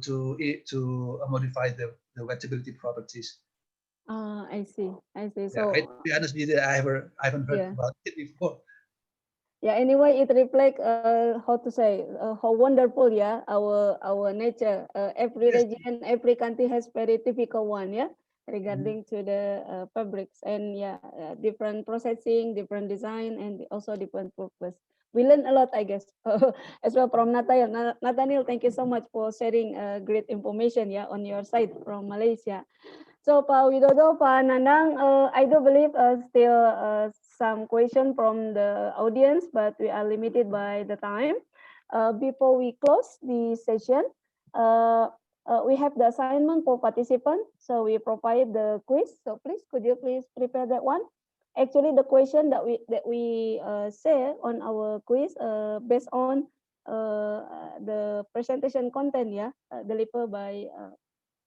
modify the wettability properties. I see. I see. Yeah, So to be honest with you, I haven't heard about it before. Yeah, anyway, it reflects how to say how wonderful, yeah, our nature. Every Yes. region, every country has very typical one, yeah, regarding to the fabrics, and yeah, different processing, different design, and also different purpose. We learn a lot, I guess, as well from Nathaniel. Nathaniel, thank you so much for sharing great information, yeah, on your side from Malaysia. So, Pak Widodo, Pak Nandang, I do believe still some question from the audience, but we are limited by the time. Before we close the session, we have the assignment for participants. So we provide the quiz. So could you please prepare that one? Actually, the question that we share on our quiz based on the presentation content, yeah, delivered by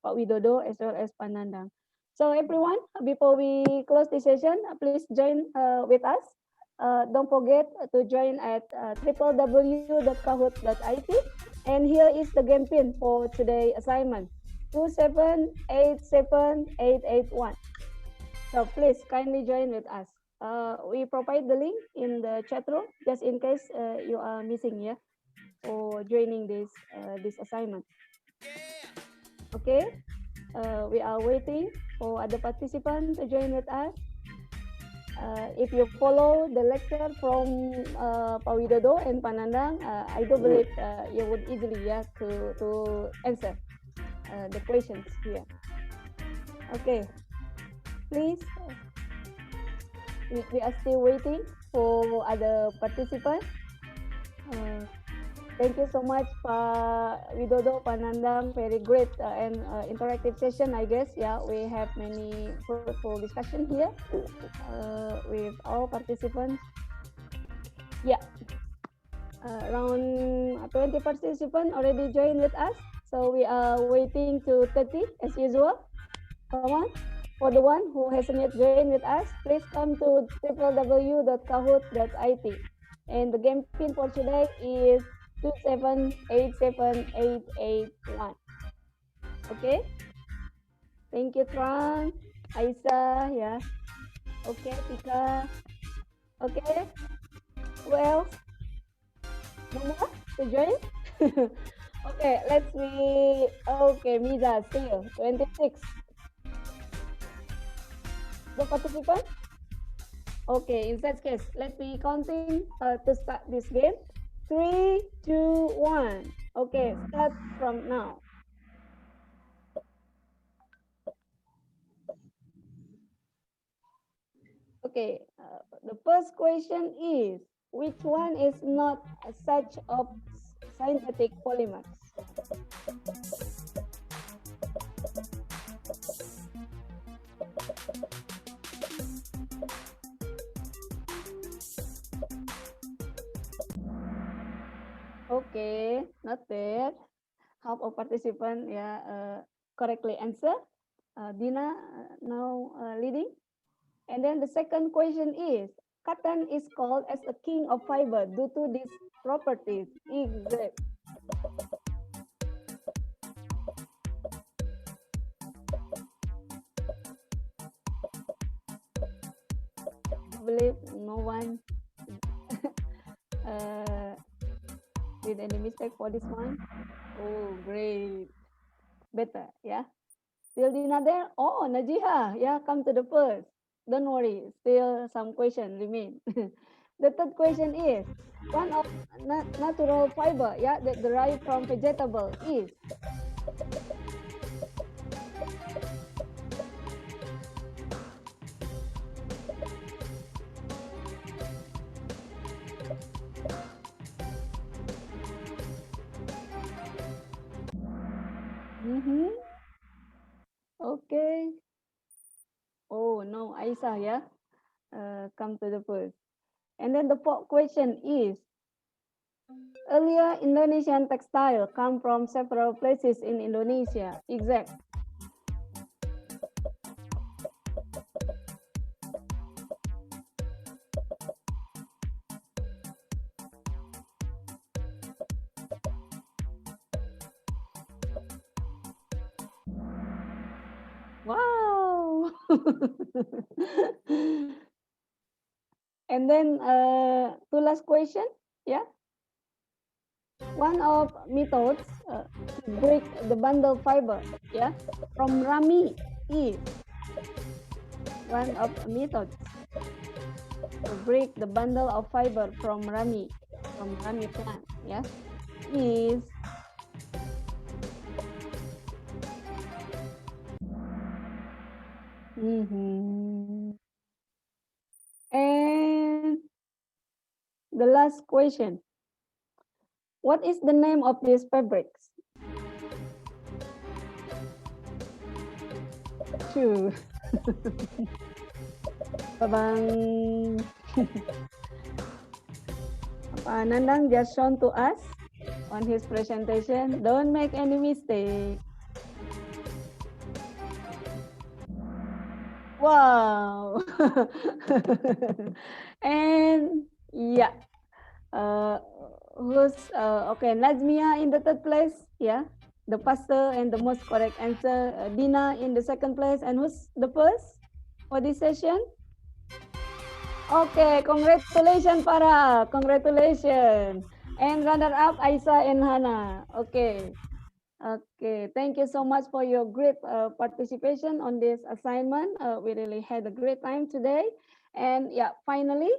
Pak Widodo as well as Panandang. So everyone, before we close the session, please join with us. Don't forget to join at www.kahoot.it. And here is the game pin for today's assignment, 2787881. So please kindly join with us. We provide the link in the chat room just in case you are missing, yeah, for joining this assignment. Okay. We are waiting for other participants to join with us. If you follow the lecture from Pak Widodo and Panandang, I do believe you would easily to answer the questions here. Okay, please. We are still waiting for other participants. Thank you so much, Pak Widodo, Panandang. Very great and interactive session, I guess. Yeah, we have many fruitful discussion here with all participants. Yeah, around 20 participants already joined with us. So we are waiting to 30 as usual. Come on. For the one who hasn't yet joined with us, please come to www.kahoot.it. And the game pin for today is 2787881. Okay. Thank you, Tran, Aisa, yeah. Okay, Tika. Okay. Who else? No more to join? Okay, let's be. Okay, Mida, still 26. The participant? Okay, in such case, let's be counting to start this game. 3, 2, 1. Okay, start from now. Okay, the first question is, which one is not such a synthetic polymers? Okay, not bad. Half of participant correctly answer. Dina now leading. And then the second question is, cotton is called as a king of fiber due to these properties. Exact. I believe no one did any mistake for this one. Oh, great. Better, yeah. Still Dina there? Oh, Najiha, yeah, come to the first. Don't worry, still some question remain. The third question is, one of natural fiber, yeah, that derived from vegetable is. Mm-hmm. Okay. Oh, no, Aisa, yeah, come to the first. And then the fourth question is, earlier Indonesian textile come from several places in Indonesia. Exact. Wow. And then two last question, yeah. One of methods to break the bundle fiber, yeah, from rami is one of methods to break the bundle of fiber from rami plant, yeah, is And the last question, what is the name of these fabrics? Two. Babang Pak Nandang just shown to us on his presentation. Don't make any mistake. Wow. And yeah, okay, Nazmia in the third place, yeah, the faster and the most correct answer. Dina in the second place, and who's the first for this session? Okay, congratulations, Farah. Congratulations. And runner up, Aisa and Hana. Okay. Okay, thank you so much for your great participation on this assignment. We really had a great time today. And yeah, finally,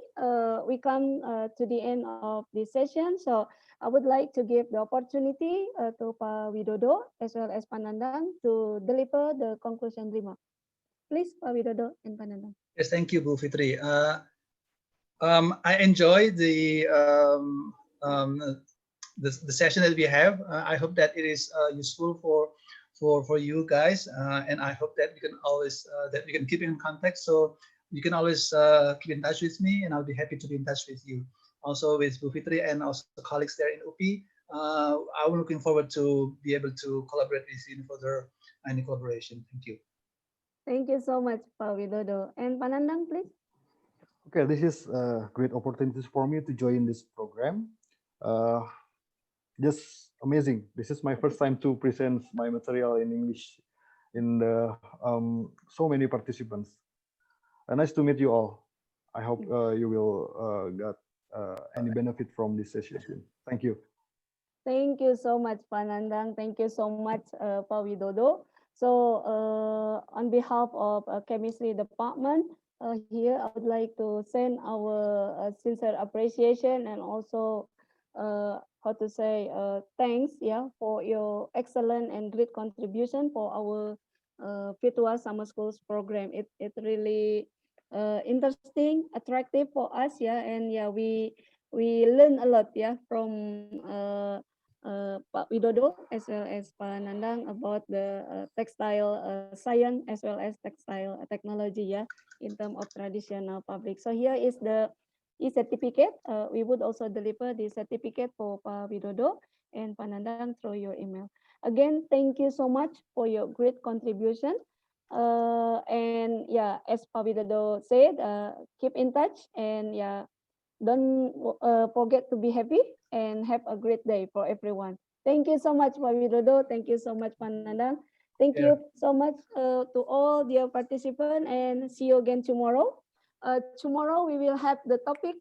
we come to the end of this session. So I would like to give the opportunity to Pak Widodo as well as Panandang to deliver the conclusion remark. Please, Pak Widodo and Panandang. Yes, thank you, Bu Fitri. I enjoy the session that we have. I hope that it is useful for you guys, and I hope that we can always that we can keep in contact. So you can always keep in touch with me, and I'll be happy to be in touch with you. Also with Bu Fitri and also colleagues there in UPI. I'm looking forward to be able to collaborate with you in further any collaboration. Thank you. Thank you so much, Pak Widodo. And Panandang, please. Okay, this is a great opportunity for me to join this program. Just amazing. This is my first time to present my material in English in the so many participants. Nice to meet you all. I hope you will get any benefit from this session. Thank you. Thank you so much, Panandang. Thank you so much, Pak Widodo. So, on behalf of chemistry department, here I would like to send our sincere appreciation and also, how to say, thanks, yeah, for your excellent and great contribution for our virtual summer schools program. It really interesting, attractive for us, yeah, and yeah, we learn a lot, yeah, from Pak Widodo as well as Pak Nandang about the textile science as well as textile technology, yeah, in terms of traditional fabric. So here is the e-certificate. We would also deliver the certificate for Pak Widodo and Pak Nandang through your email. Again, thank you so much for your great contribution. And yeah, as Pak Widodo said, keep in touch and yeah, don't forget to be happy and have a great day for everyone. Thank you so much, Pak Widodo. Thank you so much, Panandang. Thank Yeah. you so much to all dear participants and see you again tomorrow. Tomorrow we will have the topic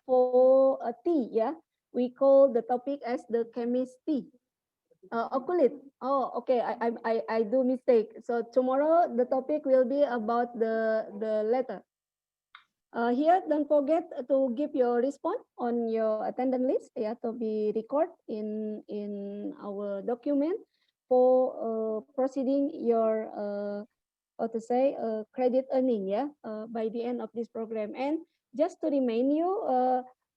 for tea. Yeah, we call the topic as the chemist tea. Kulit. Oh, okay. I do mistake. So tomorrow the topic will be about the letter. Here, don't forget to give your response on your attendance list, yeah, to be recorded in our document for proceeding your how to say credit earning, yeah, by the end of this program. And just to remind you,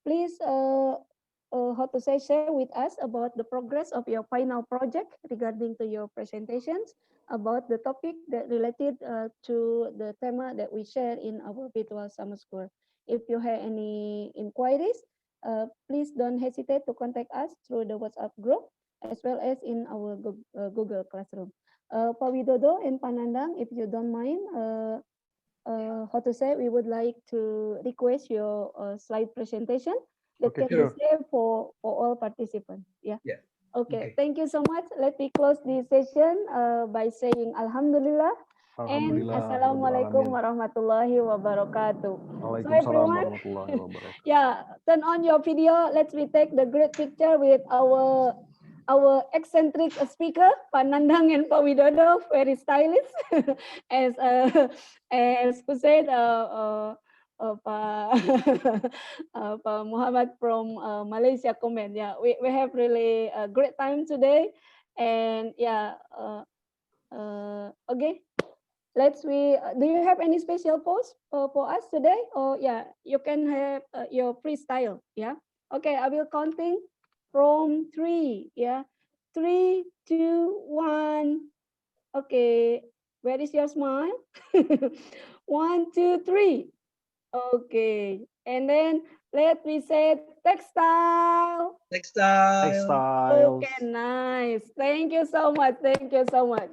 please how to say share with us about the progress of your final project regarding to your presentations about the topic that related to the thema that we share in our virtual summer school. If you have any inquiries, please don't hesitate to contact us through the WhatsApp group as well as in our Google Classroom. Pak Widodo and Panandang, if you don't mind, how to say, we would like to request your slide presentation that Okay, can be sure. saved for all participants. Yeah. Yeah. Okay. Okay. Thank you so much. Let me close this session by saying Alhamdulillah and Alhamdulillah. Assalamualaikum Rabbil alamin. warahmatullahi wabarakatuh. So Waalaikumsalam everyone, warahmatullahi wabarakatuh. yeah, turn on your video. Let's we take the great picture with our eccentric speaker, Pak Nandang and Pak Widodo, very stylish, as who said, Pak Pak Muhammad from Malaysia comment. Yeah, we have really a great time today, and yeah, okay. Let's do you have any special pose for us today? Or yeah, you can have your freestyle. Yeah. Okay, I will counting from 3. Yeah. 3, 2, 1. Okay. Where is your smile? 1, 2, 3. Okay. And then let me say textile. Textile. Textiles. Okay, nice. Thank you so much. Thank you so much.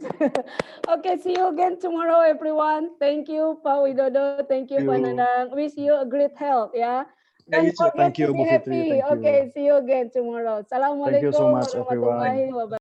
Okay, see you again tomorrow, everyone. Thank you, Pak Widodo. Thank you, Pak Nandang. Wish you a great health. Yeah. Yeah, you Don't too. forget Thank to you, be Bu Fitri. happy. Thank you. Okay, see you again tomorrow. Thank you so Assalamualaikum much, everyone. warahmatullahi wabarakatuh.